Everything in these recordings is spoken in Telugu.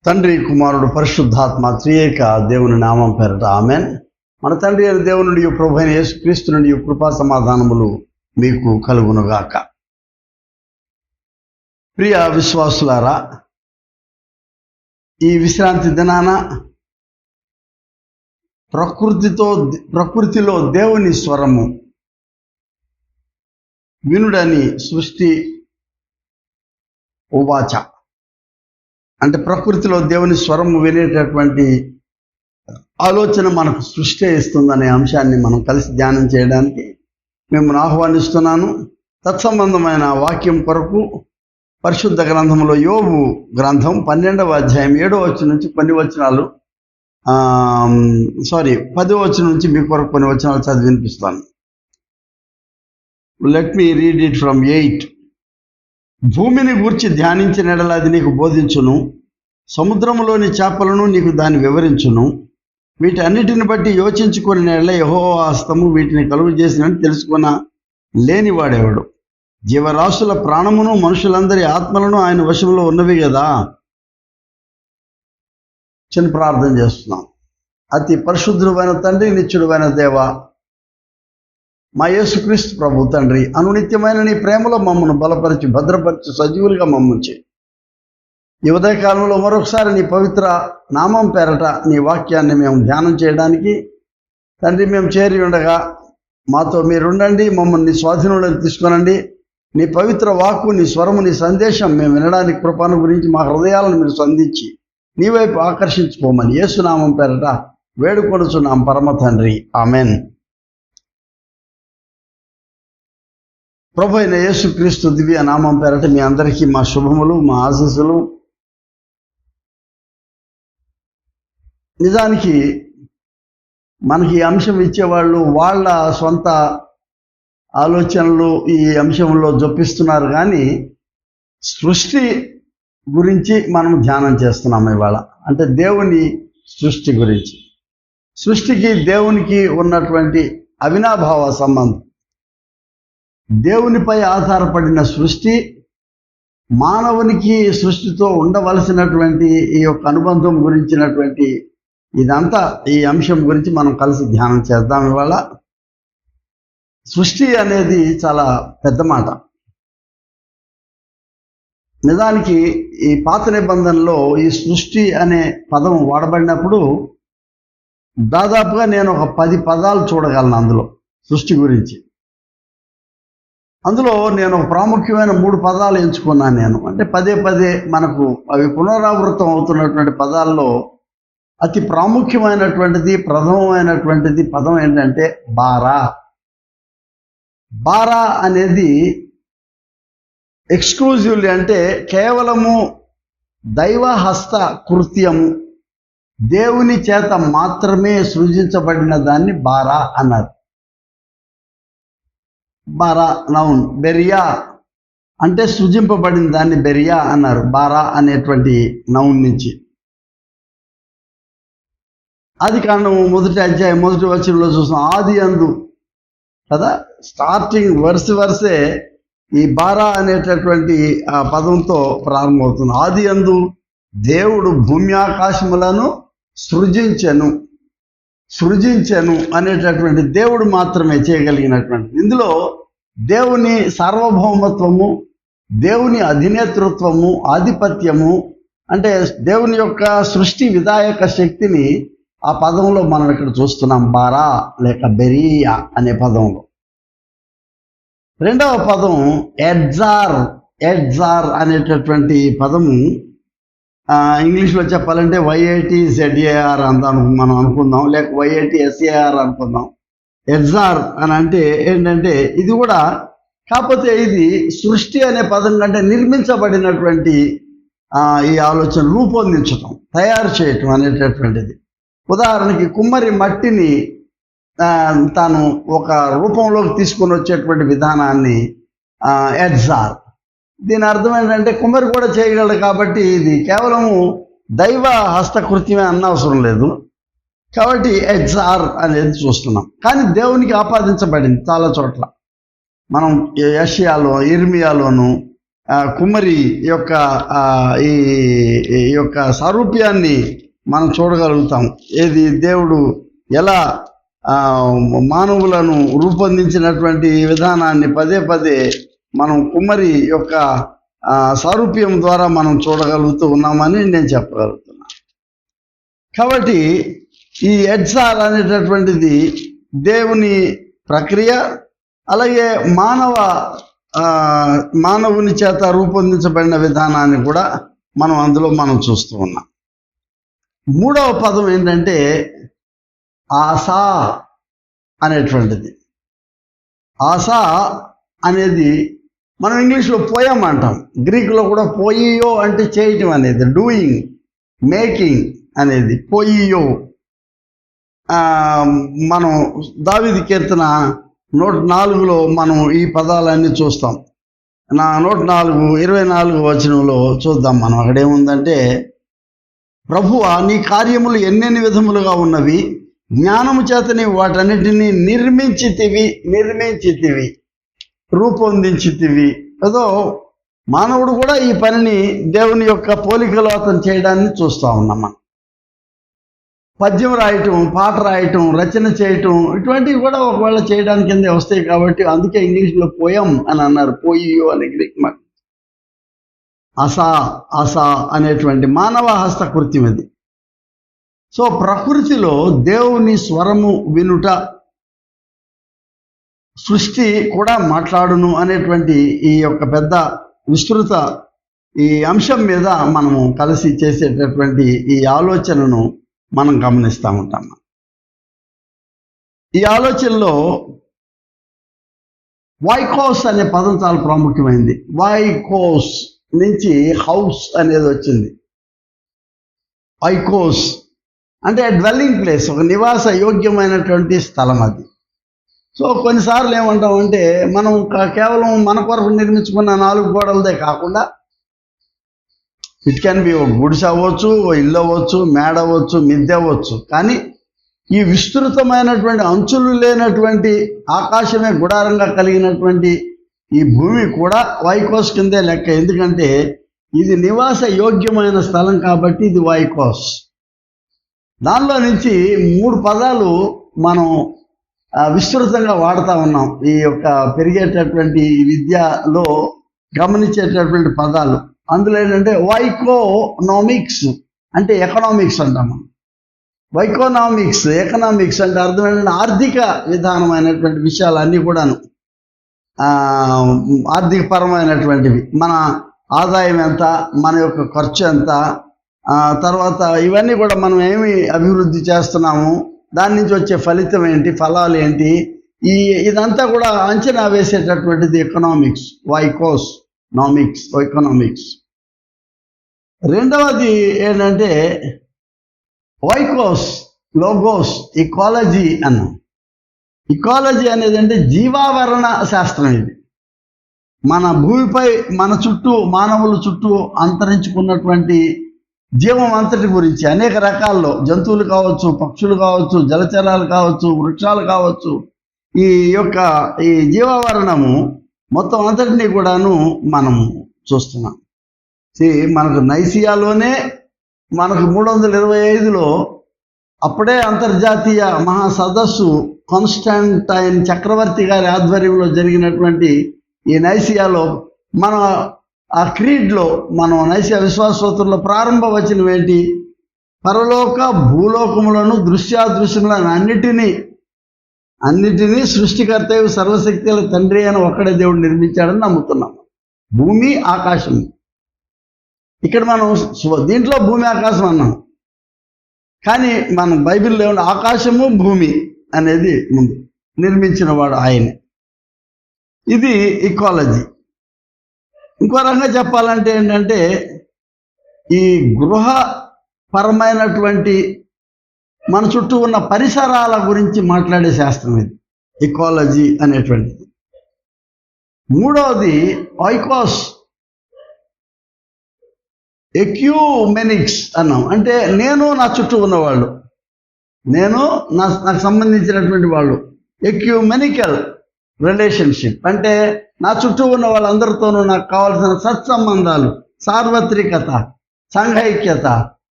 తండ్రి, కుమారుడు, పరిశుద్ధాత్మ త్రియేక దేవుని నామం పేరట ఆమెన్. మన తండ్రి అయిన దేవుని ప్రభు అయిన యేసుక్రీస్తు నుండి కృపా సమాధానములు మీకు కలుగునుగాక. ప్రియ విశ్వాసులారా, ఈ విశ్రాంతి దినాన ప్రకృతిలో దేవుని స్వరము వినుడని సృష్టి ఉవాచ. అంటే ప్రకృతిలో దేవుని స్వరము వినేటటువంటి ఆలోచన మనకు సృష్టి ఇస్తుందనే అంశాన్ని మనం కలిసి ధ్యానం చేయడానికి మిమ్మల్ని ఆహ్వానిస్తున్నాను. తత్సంబంధమైన వాక్యం కొరకు పరిశుద్ధ గ్రంథంలో యోబు గ్రంథం 12వ అధ్యాయం 7వ వచనం నుంచి కొన్ని వచనాలు 10వ వచనం నుంచి మీ కొరకు కొన్ని వచనాలు చదివి వినిపిస్తాను. Let me read it from 8. భూమిని గూర్చి ధ్యానించిన ఎడల అది నీకు బోధించును, సముద్రములోని చేపలను నీకు దాన్ని వివరించును. వీటి అన్నిటిని బట్టి యోచించుకుని ఎడల యెహోవా హస్తము వీటిని కలుగు చేసినట్టు తెలుసుకున్న లేనివాడెవడు? జీవరాశుల ప్రాణమును మనుషులందరి ఆత్మలను ఆయన వశంలో ఉన్నవి కదా. చిన్న ప్రార్థన చేస్తున్నాం. అతి పరిశుద్ధుడైన తండ్రి, నిత్యుడైన దేవ, మా యేసుక్రీస్తు ప్రభు తండ్రి, అనునిత్యమైన నీ ప్రేమలో మమ్మను బలపరిచి భద్రపరిచి సజీవులుగా మమ్ముంచి ఈ ఉదయకాలంలో మరొకసారి నీ పవిత్ర నామం పేరట నీ వాక్యాన్ని మేము ధ్యానం చేయడానికి తండ్రి మేము చేరి ఉండగా మాతో మీరుండండి, మమ్మల్ని నీ స్వాధీనంలోకి తీసుకునండి. నీ పవిత్ర వాక్కు, నీ స్వరము, నీ సందేశం మేము వినడానికి కృపను గురించి మా హృదయాలను మీరు సంధించి నీ వైపు ఆకర్షించుకోమని యేసునామం పేరట వేడుకొనుచున్నాం పరమ తండ్రి, ఆమెన్. ప్రభు అయిన యేసుక్రీస్తు దివ్య నామం పేరట మీ అందరికీ మా శుభములు, మా ఆశీస్సులు. నిజానికి మనకి ఈ అంశం ఇచ్చేవాళ్ళు వాళ్ళ సొంత ఆలోచనలు ఈ అంశంలో జొప్పిస్తున్నారు, కానీ సృష్టి గురించి మనం ధ్యానం చేస్తున్నాం ఇవాళ. అంటే దేవుని సృష్టి గురించి, సృష్టికి దేవునికి ఉన్నటువంటి అవినాభావ సంబంధం, దేవునిపై ఆధారపడిన సృష్టి, మానవునికి సృష్టితో ఉండవలసినటువంటి ఈ యొక్క అనుబంధం గురించినటువంటి ఇదంతా ఈ అంశం గురించి మనం కలిసి ధ్యానం చేద్దాం ఇవాళ. సృష్టి అనేది చాలా పెద్ద మాట. నిజానికి ఈ పాత నిబంధనలో ఈ సృష్టి అనే పదం వాడబడినప్పుడు దాదాపుగా నేను ఒక 10 పదాలు చూడగలను అందులో సృష్టి గురించి. అందులో నేను ఒక ప్రాముఖ్యమైన 3 పదాలు ఎంచుకున్నాను నేను. అంటే పదే మనకు అవి పునరావృతం అవుతున్నటువంటి పదాల్లో అతి ప్రాముఖ్యమైనటువంటిది, ప్రథమమైనటువంటిది పదం ఏంటంటే బారా. బారా అనేది ఎక్స్క్లూజివ్లీ, అంటే కేవలము దైవ హస్త కృత్యము, దేవుని చేత మాత్రమే సృజించబడిన దాన్ని బారా అన్నారు. బారా నౌన్. బెరియా అంటే సృజింపబడిన దాన్ని బెరియా అన్నారు, బారా అనేటువంటి నౌన్ నుంచి. ఆది కాండం 1వ అధ్యాయం 1వ వచనంలో చూస్తాం, ఆది అందు కదా, స్టార్టింగ్ వరుసే ఈ బారా అనేటటువంటి ఆ పదంతో ప్రారంభమవుతుంది. ఆది అందు దేవుడు భూమి ఆకాశములను సృజించెను అనేటటువంటి దేవుడు మాత్రమే చేయగలిగినటువంటి. ఇందులో దేవుని సార్వభౌమత్వము, దేవుని అధినేతృత్వము, ఆధిపత్యము, అంటే దేవుని యొక్క సృష్టి విధాయక శక్తిని ఆ పదంలో మనం ఇక్కడ చూస్తున్నాం, బారా లేక బెరియా అనే పదంలో. రెండవ పదం ఎడ్జార్ అనేటటువంటి పదము ఇంగ్లీష్లో చెప్పాలంటే YATZAR మనం అనుకుందాం, లేక YATSAR అనుకుందాం. ఎడ్జార్ అని అంటే ఏంటంటే ఇది కూడా, కాకపోతే ఇది సృష్టి అనే పదం కంటే నిర్మించబడినటువంటి ఈ ఆలోచన, రూపొందించటం, తయారు చేయటం అనేటటువంటిది. ఉదాహరణకి కుమ్మరి మట్టిని తాను ఒక రూపంలోకి తీసుకొని వచ్చేటువంటి విధానాన్ని ఎడ్జార్. దీని అర్థం ఏంటంటే కుమ్మరి కూడా చేయగలడు, కాబట్టి ఇది కేవలము దైవ హస్తకృత్యమే అన్నవసరం లేదు. కాబట్టి ఎడ్జార్ అనేది చూస్తున్నాం. కానీ దేవునికి ఆపాదించబడింది చాలా చోట్ల. మనం యెషయాలో, ఇర్మియాలోను, కుమ్మరి యొక్క ఈ యొక్క సారూప్యాన్ని మనం చూడగలుగుతాం. ఏది దేవుడు ఎలా మానవులను రూపొందించినటువంటి విధానాన్ని పదే పదే మనం కుమ్మరి యొక్క సారూప్యం ద్వారా మనం చూడగలుగుతూ ఉన్నామని నేను చెప్పగలుగుతున్నాను. కాబట్టి ఈ ఎడ్సార్ అనేటటువంటిది దేవుని ప్రక్రియ, అలాగే మానవుని చేత రూపొందించబడిన విధానాన్ని కూడా మనం చూస్తూ ఉన్నాం. మూడవ పదం ఏంటంటే ఆశా అనేటువంటిది. ఆశా అనేది మనం ఇంగ్లీష్లో పోయం అంటాం, గ్రీకులో కూడా పోయియో అంటే చేయటం అనేది, డూయింగ్, మేకింగ్ అనేది పోయియో. మనం దావీదు కీర్తన 104లో మనం ఈ పదాలన్నీ చూస్తాం. 104:24 వచనంలో చూద్దాం మనం. అక్కడేముందంటే, ప్రభువా నీ కార్యములు ఎన్నెన్ని విధములుగా ఉన్నవి, జ్ఞానము చేత నీవు వాటన్నిటినీ నిర్మించితివి, రూపొందించితివి. ఏదో మానవుడు కూడా ఈ పనిని దేవుని యొక్క పోలికలో అతను చేయడాన్ని చూస్తూ ఉన్నాం మనం. పద్యం రాయటం, పాట రాయటం, రచన చేయటం, ఇటువంటివి కూడా ఒకవేళ చేయడానికి కిందే వస్తాయి. కాబట్టి అందుకే ఇంగ్లీష్లో పోయం అని అన్నారు, పోయియో అని గ్రీక్ మాట. ఆశా అనేటువంటి మానవ హస్తకృత్యం ఇది. సో ప్రకృతిలో దేవుని స్వరము వినుట, సృష్టి కూడా మాట్లాడును అనేటువంటి ఈ యొక్క పెద్ద విస్తృత ఈ అంశం మీద మనము కలిసి చేసేటటువంటి ఈ ఆలోచనను మనం గమనిస్తూ ఉంటాం. ఈ ఆలోచనలో వైకోస్ అనే పదం చాలా ప్రాముఖ్యమైంది. వైకోస్ నుంచి హౌస్ అనేది వచ్చింది. వైకోస్ అంటే డ్వెల్లింగ్ ప్లేస్, ఒక నివాస యోగ్యమైనటువంటి స్థలం అది. సో కొన్నిసార్లు ఏమంటామంటే, మనం కేవలం మన కొరకు నిర్మించుకున్న 4 గోడలదే కాకుండా, ఇట్ కెన్ బి ఒక గుడిసె అవ్వచ్చు, ఓ ఇల్లు అవ్వచ్చు, మేడ అవ్వచ్చు, మిద్దె అవ్వచ్చు. కానీ ఈ విస్తృతమైనటువంటి అంచులు లేనటువంటి ఆకాశమే గుడారంగా కలిగినటువంటి ఈ భూమి కూడా వైకోస్ కిందే లెక్క. ఎందుకంటే ఇది నివాస యోగ్యమైన స్థలం కాబట్టి ఇది వైకోస్. దానిలో నుంచి 3 పదాలు మనం విస్తృతంగా వాడుతూ ఉన్నాం. ఈ యొక్క పెరిగేటటువంటి విద్యలో గమనించేటటువంటి పదాలు. అందులో ఏంటంటే వైకోనామిక్స్ అంటే ఎకనామిక్స్ అంటాము. ఎకనామిక్స్ అంటే అర్థం ఏంటంటే ఆర్థిక విధానమైనటువంటి విషయాలన్నీ కూడాను, ఆర్థిక పరమైనటువంటివి. మన ఆదాయం ఎంత, మన యొక్క ఖర్చు ఎంత, తర్వాత ఇవన్నీ కూడా మనం ఏమి అభివృద్ధి చేస్తున్నాము, దాని నుంచి వచ్చే ఫలితం ఏంటి, ఫలాలు ఏంటి, ఇదంతా కూడా అంచనా వేసేటటువంటిది ఎకనామిక్స్, ఎకనామిక్స్. రెండవది ఏంటంటే లోగోస్, ఇకాలజీ అన్నాం. ఇకాలజీ అనేది అంటే జీవావరణ శాస్త్రం. ఇది మన భూమిపై మన చుట్టూ, మానవుల చుట్టూ అంతరించుకున్నటువంటి జీవం అంతటి గురించి, అనేక రకాల్లో జంతువులు కావచ్చు, పక్షులు కావచ్చు, జలచరాలు కావచ్చు, వృక్షాలు కావచ్చు, ఈ జీవావరణము మొత్తం అంతటినీ కూడాను మనం చూస్తున్నాం. మనకు నైసియాలోనే మనకు 325లో అప్పుడే అంతర్జాతీయ మహాసదస్సు కాన్స్టాంటైన్ చక్రవర్తి గారి ఆధ్వర్యంలో జరిగినటువంటి ఈ నైసియాలో మన ఆ క్రీడ్లో మనం నైసియా విశ్వాసోత్తరుల ప్రారంభ వచనం ఏంటి? పరలోక భూలోకములను దృశ్యాదృశ్యములను అన్నిటినీ సృష్టికర్తయు సర్వశక్తుల తండ్రి అని ఒక్కడే దేవుడు నిర్మించాడని నమ్ముతున్నాం. భూమి ఆకాశం. ఇక్కడ మనం దీంట్లో భూమి ఆకాశం అన్నాం, కానీ మనం బైబిల్లో ఏమన్నా ఆకాశము భూమి అనేది ముందు నిర్మించిన వాడు ఆయనే. ఇది ఇకాలజీ. ఇంకో రకంగా చెప్పాలంటే ఏంటంటే ఈ గృహపరమైనటువంటి మన చుట్టూ ఉన్న పరిసరాల గురించి మాట్లాడే శాస్త్రం ఇది ఇకాలజీ అనేటువంటిది. మూడవది ఐకోస్, ఎక్యూమెనిక్స్ అన్నాం. అంటే నేను నా చుట్టూ ఉన్నవాళ్ళు, నాకు సంబంధించినటువంటి వాళ్ళు. ఎక్యూమెనికల్ రిలేషన్షిప్ అంటే నా చుట్టూ ఉన్న వాళ్ళందరితోనూ నాకు కావాల్సిన సత్సంబంధాలు, సార్వత్రికత, సంఘైక్యత,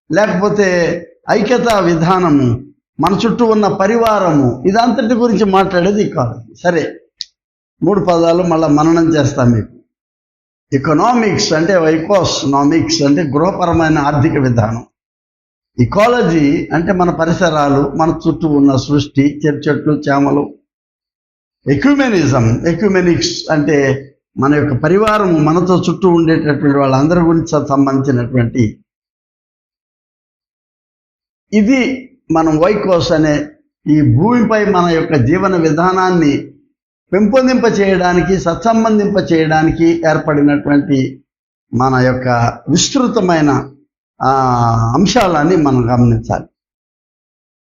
లేకపోతే ఐక్యతా విధానము, మన చుట్టూ ఉన్న పరివారము, ఇదంతటి గురించి మాట్లాడేది ఇకాలజీ. సరే, 3 పదాలు మళ్ళీ మననం చేస్తాం మీకు. ఎకనామిక్స్ అంటే వైకోస్నామిక్స్ అంటే గృహపరమైన ఆర్థిక విధానం. ఇకాలజీ అంటే మన పరిసరాలు, మన చుట్టూ ఉన్న సృష్టి, చెట్లు, చేమలు. ఎక్యుమెనిక్స్ అంటే మన యొక్క పరివారము, మనతో చుట్టూ ఉండేటటువంటి వాళ్ళందరి గురించి సంబంధించినటువంటి ఇది. మనం వైకోస్ అనే ఈ భూమిపై మన యొక్క జీవన విధానాన్ని పెంపొందింప చేయడానికి, సత్సంబంధింప చేయడానికి ఏర్పడినటువంటి మన యొక్క విస్తృతమైన అంశాలని మనం గమనించాలి.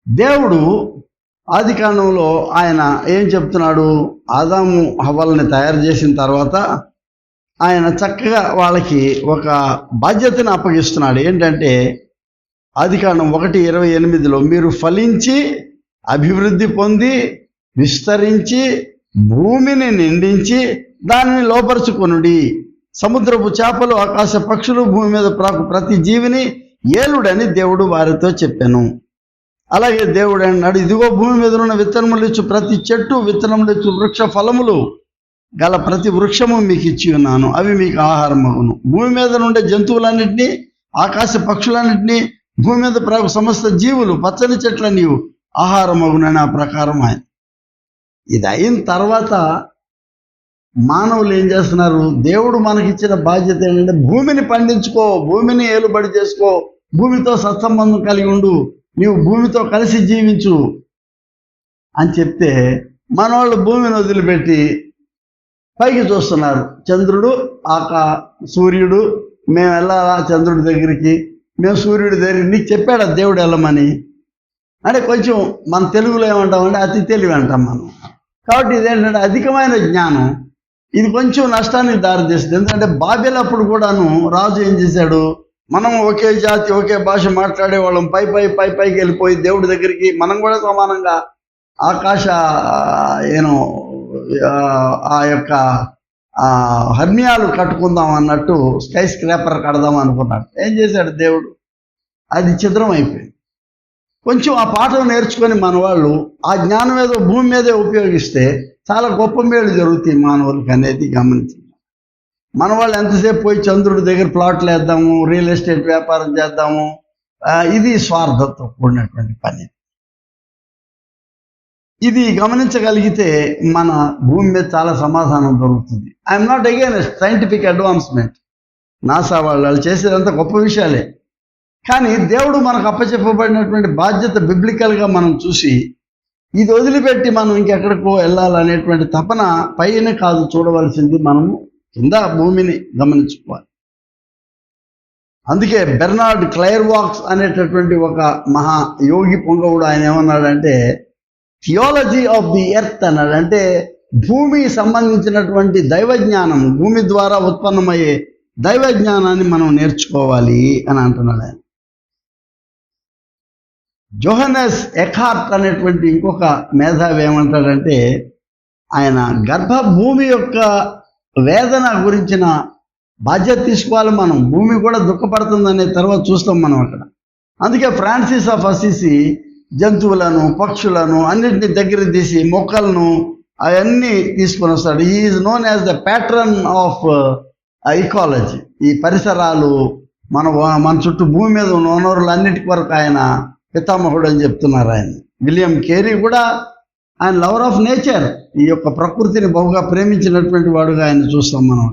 దేవుడు ఆదికాండంలో ఆయన ఏం చెప్తున్నాడు? ఆదాము హవ్వల్ని తయారు చేసిన తర్వాత ఆయన చక్కగా వాళ్ళకి ఒక బాధ్యతను అప్పగిస్తున్నాడు. ఏంటంటే ఆదికాండం 1:28 మీరు ఫలించి అభివృద్ధి పొంది విస్తరించి భూమిని నిండించి దానిని లోపరుచుకొనుడి, సముద్రపు చేపలు, ఆకాశ పక్షులు, భూమి మీద ప్రతి జీవిని ఏలుడని దేవుడు వారితో చెప్పాను. అలాగే దేవుడు అన్నాడు, ఇదిగో భూమి మీద ఉన్న విత్తనములు ఇచ్చు ప్రతి చెట్టు, విత్తనములు ఇచ్చు వృక్ష ఫలములు గల ప్రతి వృక్షము మీకు ఇచ్చి ఉన్నాను, అవి మీకు ఆహారమగును. భూమి మీద ఉండే జంతువులన్నింటినీ, ఆకాశ పక్షులన్నింటినీ, భూమి మీద సమస్త జీవులు, పచ్చని చెట్ల నీవు ఆహారమగునని ఆ ప్రకారం ఆయన. ఇది అయిన తర్వాత మానవులు ఏం చేస్తున్నారు? దేవుడు మనకిచ్చిన బాధ్యత ఏంటంటే భూమిని పండించుకో, భూమిని ఏలుబడి చేసుకో, భూమితో సత్సంబంధం కలిగి ఉండు, నీవు భూమితో కలిసి జీవించు అని చెప్తే మనవాళ్ళు భూమిని వదిలిపెట్టి పైకి చూస్తున్నారు. చంద్రుడు, సూర్యుడు, మేము వెళ్ళాలా చంద్రుడి దగ్గరికి, మేము సూర్యుడి దగ్గరికి, నీకు చెప్పాడా దేవుడు వెళ్ళమని? అంటే కొంచెం మన తెలుగులో ఏమంటామంటే అతి తెలివి అంటాం మనం. కాబట్టి ఇదేంటంటే అధికమైన జ్ఞానం. ఇది కొంచెం నష్టానికి దారితీస్తుంది. ఎందుకంటే బాబెల్ అప్పుడు కూడాను రాజు ఏం చేశాడు? మనం ఒకే జాతి, ఒకే భాష మాట్లాడే వాళ్ళం, పైకి వెళ్ళిపోయి దేవుడి దగ్గరికి మనం కూడా సమానంగా ఆకాశ ఆ యొక్క హర్మ్యాలు కట్టుకుందాం అన్నట్టు స్కై స్క్రాపర్ కడదాం అనుకున్నాడు. ఏం చేశాడు దేవుడు? అది ఛిద్రం అయిపోయింది. కొంచెం ఆ పాఠం నేర్చుకొని మన వాళ్ళు ఆ జ్ఞానం ఏదో భూమి మీదే ఉపయోగిస్తే చాలా గొప్ప మేలు జరుగుతాయి మానవులకి అనేది గమనించింది. మన వాళ్ళు ఎంతసేపు పోయి చంద్రుడి దగ్గర ప్లాట్లు వేద్దాము, రియల్ ఎస్టేట్ వ్యాపారం చేద్దాము, ఇది స్వార్థంతో కూడినటువంటి పని. ఇది గమనించగలిగితే మన భూమి మీద చాలా సమాధానం దొరుకుతుంది. I'm not against scientific advancement. NASA వాళ్ళు చేసేదంతా గొప్ప విషయాలే. కానీ దేవుడు మనకు అప్పచెప్పబడినటువంటి బాధ్యత బిబ్లికల్గా మనం చూసి ఇది వదిలిపెట్టి మనం ఇంకెక్కడికో వెళ్ళాలనేటువంటి తపన పైన కాదు చూడవలసింది, మనము కింద భూమిని గమనించుకోవాలి. అందుకే బెర్నార్డ్ క్లైర్వాక్స్ అనేటటువంటి ఒక మహా యోగి పొంగవుడు ఆయన ఏమన్నాడంటే థియాలజీ ఆఫ్ ది ఎర్త్ అన్నాడు. అంటే భూమికి సంబంధించినటువంటి దైవజ్ఞానం, భూమి ద్వారా ఉత్పన్నమయ్యే దైవజ్ఞానాన్ని మనం నేర్చుకోవాలి అని అంటున్నాడు ఆయన. జోహన్నెస్ ఎకార్ట్ అనేటువంటి ఇంకొక మేధావి ఏమంటాడంటే ఆయన భూమి యొక్క వేదన గురించిన బాధ్యత తీసుకోవాలి మనం. భూమి కూడా దుఃఖపడుతుందనే తర్వాత చూస్తాం మనం అక్కడ. అందుకే ఫ్రాన్సిస్ ఆఫ్ అసిసి జంతువులను, పక్షులను అన్నింటినీ దగ్గర తీసి మొక్కలను అవన్నీ తీసుకొని వస్తాడు. He is known as the pattern of ecology. ఈ పరిసరాలు, మన చుట్టూ భూమి మీద ఉన్న వనరులు అన్నిటి వరకు ఆయన పితామహుడు అని చెప్తున్నారు ఆయన. విలియం కేరీ కూడా ఆయన లవర్ ఆఫ్ నేచర్, ఈ యొక్క ప్రకృతిని బహుగా ప్రేమించినటువంటి వాడుగా ఆయన చూస్తాం మనం.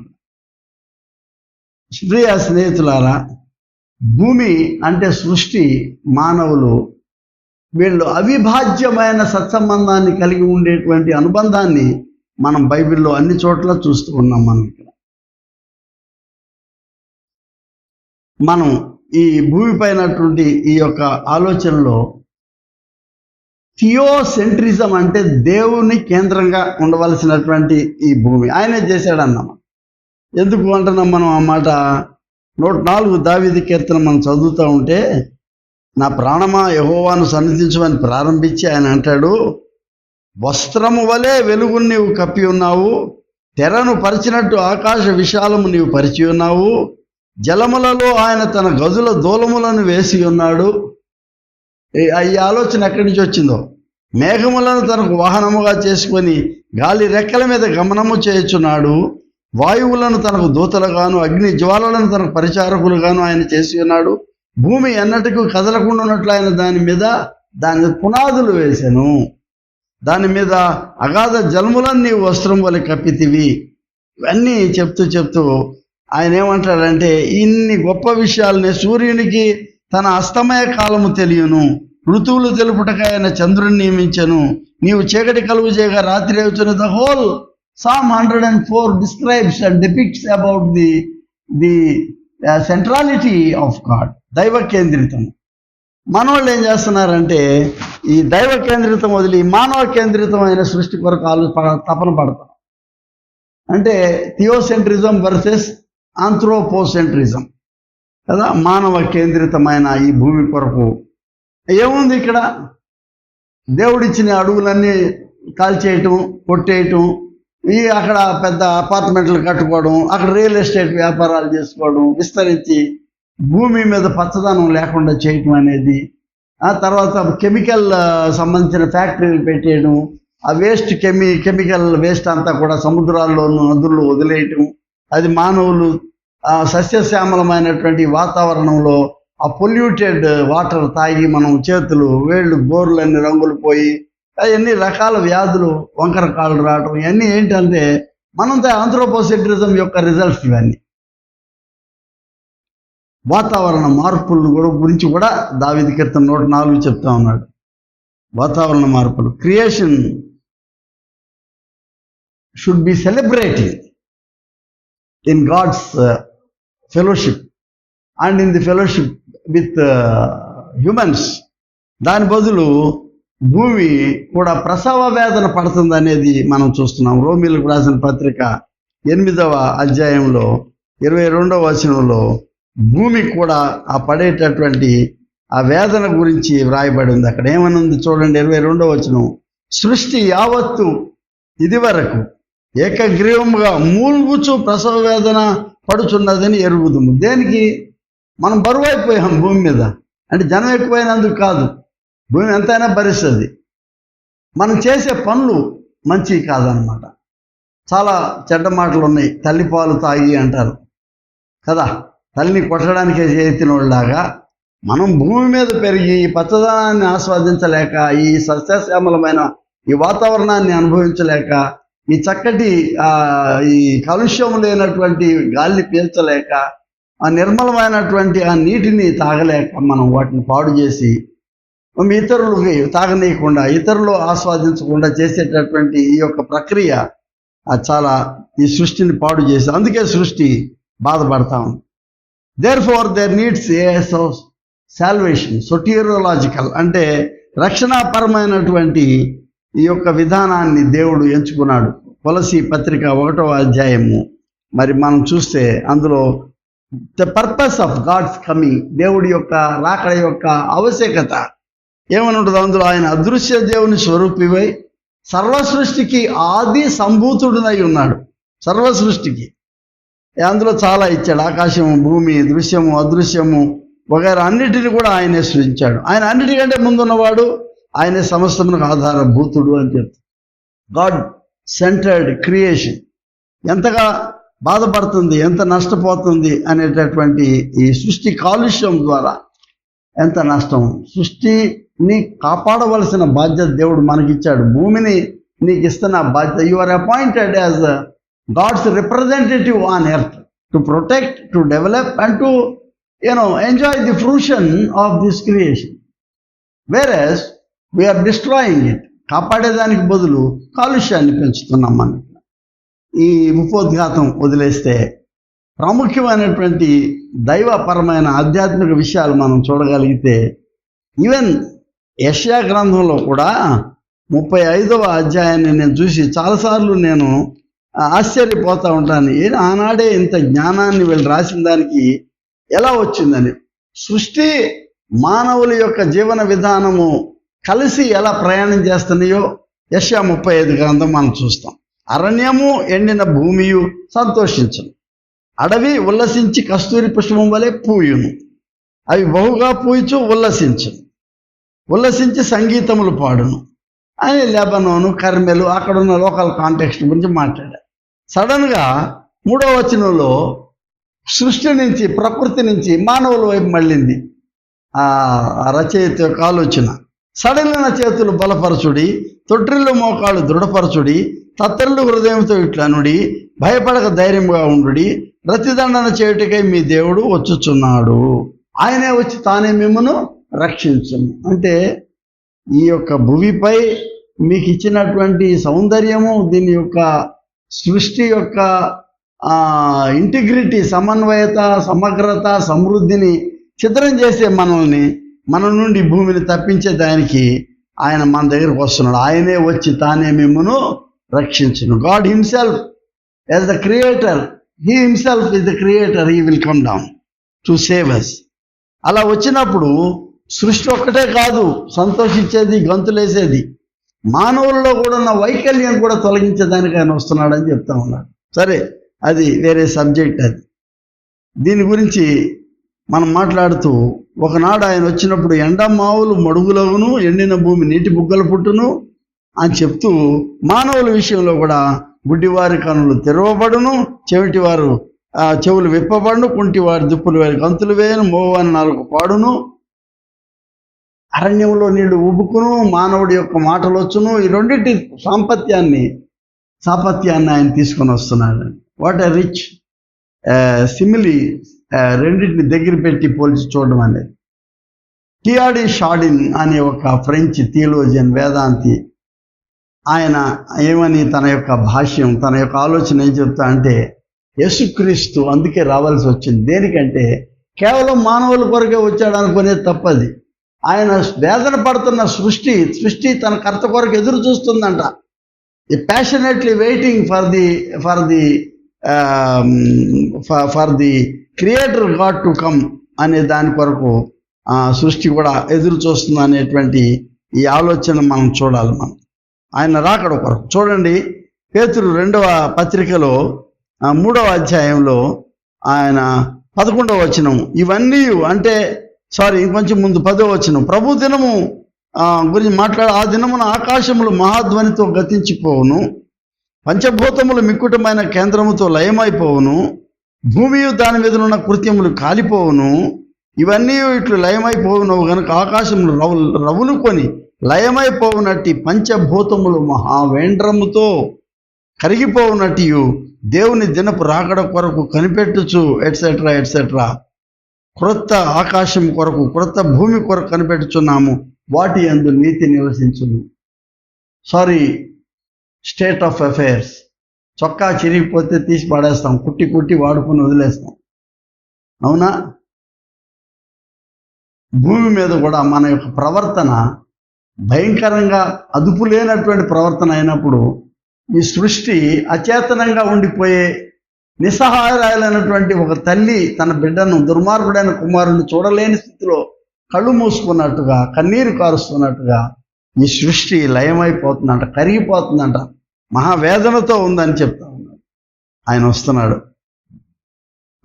ప్రియ స్నేహితులారా, భూమి అంటే సృష్టి, మానవులు వీళ్ళు అవిభాజ్యమైన సత్సంబంధాన్ని కలిగి ఉండేటువంటి అనుబంధాన్ని మనం బైబిల్లో అన్ని చోట్ల చూస్తూ ఉన్నాం. మనం ఇక్కడ మనం ఈ భూమిపైనటువంటి ఈ యొక్క ఆలోచనలో థియోసెంట్రిజం అంటే దేవుని కేంద్రంగా ఉండవలసినటువంటి ఈ భూమి ఆయనే చేశాడన్నాం. ఎందుకు అంటున్నాం మనం ఆ మాట? 104 దావీదు కీర్తన మనం చదువుతూ ఉంటే, నా ప్రాణమా యెహోవాను సన్నిధించమని ప్రారంభించి ఆయన అంటాడు, వస్త్రము వలె వెలుగును నీవు కప్పి ఉన్నావు, తెరను పరిచినట్టు ఆకాశ విశాలము నీవు పరిచి ఉన్నావు, జలములలో ఆయన తన గదుల దూలములను వేసి ఉన్నాడు. ఈ ఆలోచన ఎక్కడి నుంచి వచ్చిందో, మేఘములను తనకు వాహనముగా చేసుకొని గాలి రెక్కల మీద గమనము చేయుచున్నాడు, వాయువులను తనకు దూతలుగాను అగ్ని జ్వాలలను తనకు పరిచారకులుగాను ఆయన చేసి ఉన్నాడు. భూమి ఎన్నటికీ కదలకుండా ఉన్నట్లు ఆయన దాని పునాదులు వేశాను, దాని మీద అగాధ జలములను నీవు వస్త్రం వలె కప్పితివి. ఇవన్నీ చెప్తూ ఆయన ఏమంటాడంటే, ఇన్ని గొప్ప విషయాలని సూర్యునికి తన అస్తమయ కాలము తెలియను, ఋతువులు తెలుపుటకు ఆయన చంద్రుని నియమించను, నీవు చీకటి కలుగు చేయగా రాత్రి అవుతున్న the whole Psalm 104 describes and depicts about the centrality of God. దైవ కేంద్రితం. మనోళ్ళు ఏం చేస్తున్నారంటే, ఈ దైవ కేంద్రితం వదిలి మానవ కేంద్రితమైన సృష్టి కొరకు తపన పడతాం. అంటే థియోసెంట్రిజం వర్సెస్ ఆంథ్రోపోసెంట్రిజం కదా. మానవ కేంద్రితమైన ఈ భూమి కొరకు ఏముంది? ఇక్కడ దేవుడిచ్చిన అడుగులన్నీ కాల్చేయటం, కొట్టేయటం, అక్కడ పెద్ద అపార్ట్మెంట్లు కట్టుకోవడం, అక్కడ రియల్ ఎస్టేట్ వ్యాపారాలు చేసుకోవడం, విస్తరించి భూమి మీద పచ్చదనం లేకుండా చేయటం అనేది, ఆ తర్వాత కెమికల్ సంబంధించిన ఫ్యాక్టరీలు పెట్టేయడం, ఆ కెమికల్ వేస్ట్ అంతా కూడా సముద్రాల్లోనూ నదుల్లో వదిలేయటం, అది మానవులు సస్యశ్యామలమైనటువంటి వాతావరణంలో ఆ పొల్యూటెడ్ వాటర్ తాగి మనం చేతులు వేళ్ళు గోర్లన్నీ రంగులు పోయి ఎన్ని రకాల వ్యాధులు, వంకర కాళ్ళు రావటం, ఇవన్నీ ఏంటంటే మనంతా ఆంథ్రోపోసెంట్రిజం యొక్క రిజల్ట్స్. ఇవన్నీ వాతావరణ మార్పుల గురించి కూడా దావీదు కీర్తన 104 చెప్తా ఉన్నాడు. వాతావరణ మార్పులు, creation should be celebrating in God's fellowship and in the fellowship with humans. దాని బదులు భూమి కూడా ప్రసవ వేదన పడుతుంది అనేది మనం చూస్తున్నాం. రోమీలకు రాసిన పత్రిక 8వ అధ్యాయంలో 22వ వచనంలో భూమి కూడా ఆ పడేటటువంటి ఆ వేదన గురించి వ్రాయబడి ఉంది. అక్కడ ఏమనుంది చూడండి, 22వ వచనం, సృష్టి యావత్తు ఇది వరకు ఏకగ్రీవముగా మూల్గుచు ప్రసవ వేదన పడుచున్నదని ఎరుగుదుము. దేనికి? మనం బరువు అయిపోయాం భూమి మీద. అంటే జనం ఎక్కువైనందుకు కాదు, భూమి ఎంతైనా భరిస్తుంది. మనం చేసే పనులు మంచివి కాదనమాట. చాలా చెడ్డ మాటలు ఉన్నాయి. తల్లిపాలు తాగి అంటారు కదా, తల్లిని కొట్టడానికి చేతినోళ్ళలాగా మనం భూమి మీద పెరిగి ఈ పచ్చదనాన్ని ఆస్వాదించలేక, ఈ సస్యశ్యామలమైన ఈ వాతావరణాన్ని అనుభవించలేక, ఈ చక్కటి ఈ కాలుష్యం లేనటువంటి గాలిని పీల్చలేక, ఆ నిర్మలమైనటువంటి ఆ నీటిని తాగలేక మనం వాటిని పాడు చేసి ఇతరులకి తాగనీయకుండా, ఇతరులు ఆస్వాదించకుండా చేసేటటువంటి ఈ యొక్క ప్రక్రియ చాలా ఈ సృష్టిని పాడు చేసి, అందుకే సృష్టి బాధపడతా ఉంది. Therefore there needs a salvation, soteriological అంటే రక్షణాపరమైనటువంటి ఈ యొక్క విధానాన్ని దేవుడు ఎంచుకున్నాడు. కొలసీ పత్రిక 1వ అధ్యాయము మరి మనం చూస్తే అందులో the purpose of God's coming, దేవుడి యొక్క రాకడ యొక్క ఆవశ్యకత ఏమని ఉంటుంది అందులో, ఆయన అదృశ్య దేవుని స్వరూపివై సర్వ సృష్టికి ఆది సంభూతుడునై ఉన్నాడు. సర్వ సృష్టికి అందులో చాలా ఇచ్చాడు. ఆకాశము, భూమి, దృశ్యము, అదృశ్యము వగైరా అన్నిటిని కూడా ఆయనే సృష్టించాడు. ఆయన అన్నిటికంటే ముందున్నవాడు, ఆయనే సమస్తమునకు ఆధారభూతుడు అని చెప్తాడు. గాడ్ సెంటర్డ్ క్రియేషన్ ఎంతగా బాధపడుతుంది, ఎంత నష్టపోతుంది అనేటటువంటి ఈ సృష్టి కాలుష్యం ద్వారా ఎంత నష్టం. సృష్టిని కాపాడవలసిన బాధ్యత దేవుడు మనకిచ్చాడు. భూమిని నీకు ఇస్తున్న బాధ్యత. You are appointed as God's representative on earth to protect, to develop and to enjoy the fruition of this creation. Whereas we are destroying it. కాపాడేదానికి బదులు కాలుష్యాన్ని పెంచుతున్నాం మనం. ఈ ఉపోద్ఘాతం వదిలేస్తే ప్రాముఖ్యమైనటువంటి దైవపరమైన ఆధ్యాత్మిక విషయాలు మనం చూడగలిగితే, ఈవెన్ యెషయా గ్రంథంలో కూడా 35వ అధ్యాయాన్ని నేను చూసి చాలాసార్లు నేను ఆశ్చర్యపోతూ ఉంటాను. ఆనాడే ఇంత జ్ఞానాన్ని వీళ్ళు రాసిన దానికి ఎలా వచ్చిందని. సృష్టి మానవుల యొక్క జీవన విధానము కలిసి ఎలా ప్రయాణం చేస్తున్నాయో, యెషయా 35 గ్రంథం మనం చూస్తాం. అరణ్యము ఎండిన భూమియు సంతోషించును, అడవి ఉల్లసించి కస్తూరి పుష్పం వలె పూయును, అవి బహుగా పూయిచు ఉల్లసించి సంగీతములు పాడును అని లెబనోను, కర్మెలు అక్కడున్న లోకల్ కాంటెక్స్ట్ గురించి మాట్లాడారు. సడన్గా 3వ వచనంలో సృష్టి నుంచి, ప్రకృతి నుంచి మానవుల వైపు మళ్ళింది ఆ రచయిత యొక్క ఆలోచన. సడలిన చేతులు బలపరచుడి, తొట్టిల్లు మోకాళ్ళు దృఢపరచుడి, తత్తరులు హృదయంతో ఇట్లనుడి, భయపడక ధైర్యంగా ఉండుడి, ప్రతిదండన చేయుటకై మీ దేవుడు వచ్చుచున్నాడు, ఆయనే వచ్చి తానే మిమ్మను రక్షించును. అంటే ఈ యొక్క భూమిపై మీకు ఇచ్చినటువంటి సౌందర్యము, దీని యొక్క సృష్టి యొక్క ఇంటిగ్రిటీ, సమన్వయత, సమగ్రత, సమృద్ధిని ఛిద్రం చేసే మన నుండి భూమిని తప్పించే దానికి ఆయన మన దగ్గరకు వస్తున్నాడు. ఆయనే వచ్చి తానే మిమ్మను రక్షించును. God himself as the creator, he himself is the creator, he will come down to save us. అలా వచ్చినప్పుడు సృష్టి ఒక్కటే కాదు సంతోషించేది, గంతులేసేది, మానవుల్లో కూడా ఉన్న వైకల్యం కూడా తొలగించేదానికి ఆయన వస్తున్నాడని చెప్తా ఉన్నాడు. సరే, అది వేరే సబ్జెక్ట్. అది దీని గురించి మనం మాట్లాడుతూ, ఒకనాడు ఆయన వచ్చినప్పుడు ఎండమావులు మడుగులవును, ఎండిన భూమి నీటి బుగ్గలు పుట్టును అని చెప్తూ, మానవుల విషయంలో కూడా గుడ్డివారి కనులు తెరవబడును, చెవిటివారు చెవులు విప్పబడును, కుంటివారి దుప్పులు వారి గంతులు వేయను, మోవాని నాలుగు పాడును, అరణ్యంలో నీళ్లు ఉబుకును, మానవుడి యొక్క మాటలు వచ్చును. ఈ రెండింటి సాపత్యాన్ని ఆయన తీసుకొని వస్తున్నాడు. వాట్ ఎ రిచ్ సిమిలీ, రెండింటిని దగ్గర పెట్టి పోల్చి చూడడం అనేది. టిఆర్డి షార్డిన్ అనే ఒక ఫ్రెంచ్ థియోలోజియన్, వేదాంతి, ఆయన ఏమని తన యొక్క భాష్యం, తన యొక్క ఆలోచన ఏం చెప్తా అంటే, యేసుక్రీస్తు అందుకే రావాల్సి వచ్చింది. దేనికంటే కేవలం మానవుల కొరకే వచ్చాడు అనుకునేది తప్పది. ఆయన వేదన పడుతున్న సృష్టి తన కర్త కొరకు ఎదురు చూస్తుందంట. ఈ passionately waiting for the creator God to come అనే దాని కొరకు సృష్టి కూడా ఎదురు చూస్తుంది అనేటువంటి ఈ ఆలోచన మనం చూడాలి. ఆయన రాకడ కొరకు చూడండి. పేతురు 2వ పత్రికలో 3వ అధ్యాయంలో ఆయన 11వ వచనం ఇవన్నీ అంటే ఇంకొంచెం ముందు 10వ వచనం, ప్రభు దినము గురించి మాట్లాడు. ఆ దినమున ఆకాశములు మహాధ్వనితో గతించిపోవును, పంచభూతములు మిక్కుటమైన కేంద్రముతో లయమైపోవును, భూమియు దాని మీద ఉన్న కృత్యములు కాలిపోవును. ఇవన్నీ ఇట్లు లయమైపోవునవు గనుక ఆకాశములు రవులు కొని లయమైపోవునట్టి పంచభూతములు మహావేంద్రముతో కరిగిపోవునట్టు దేవుని దినపు రాకడ కొరకు కనిపెట్టుచు ఎట్సెట్రా ఎట్సెట్రా, క్రొత్త ఆకాశం కొరకు, క్రొత్త భూమి కొరకు కనిపెట్టుచున్నాము, వాటి యందు నీతి నివసించును. State of affairs. చొక్కా చిరిగిపోతే తీసి పడేస్తాం, కుట్టి వాడుకొని వదిలేస్తాం, అవునా? భూమి మీద కూడా మన యొక్క ప్రవర్తన భయంకరంగా అదుపు లేనటువంటి ప్రవర్తన అయినప్పుడు ఈ సృష్టి అచేతనంగా ఉండిపోయే నిస్సహాయురాలైనటువంటి ఒక తల్లి తన బిడ్డను, దుర్మార్గుడైన కుమారుని చూడలేని స్థితిలో కళ్ళు మూసుకున్నట్టుగా, కన్నీరు కారుస్తున్నట్టుగా ఈ సృష్టి లయమైపోతుందంట, కరిగిపోతుందంట, మహావేదనతో ఉందని చెప్తా ఉన్నాడు. ఆయన వస్తున్నాడు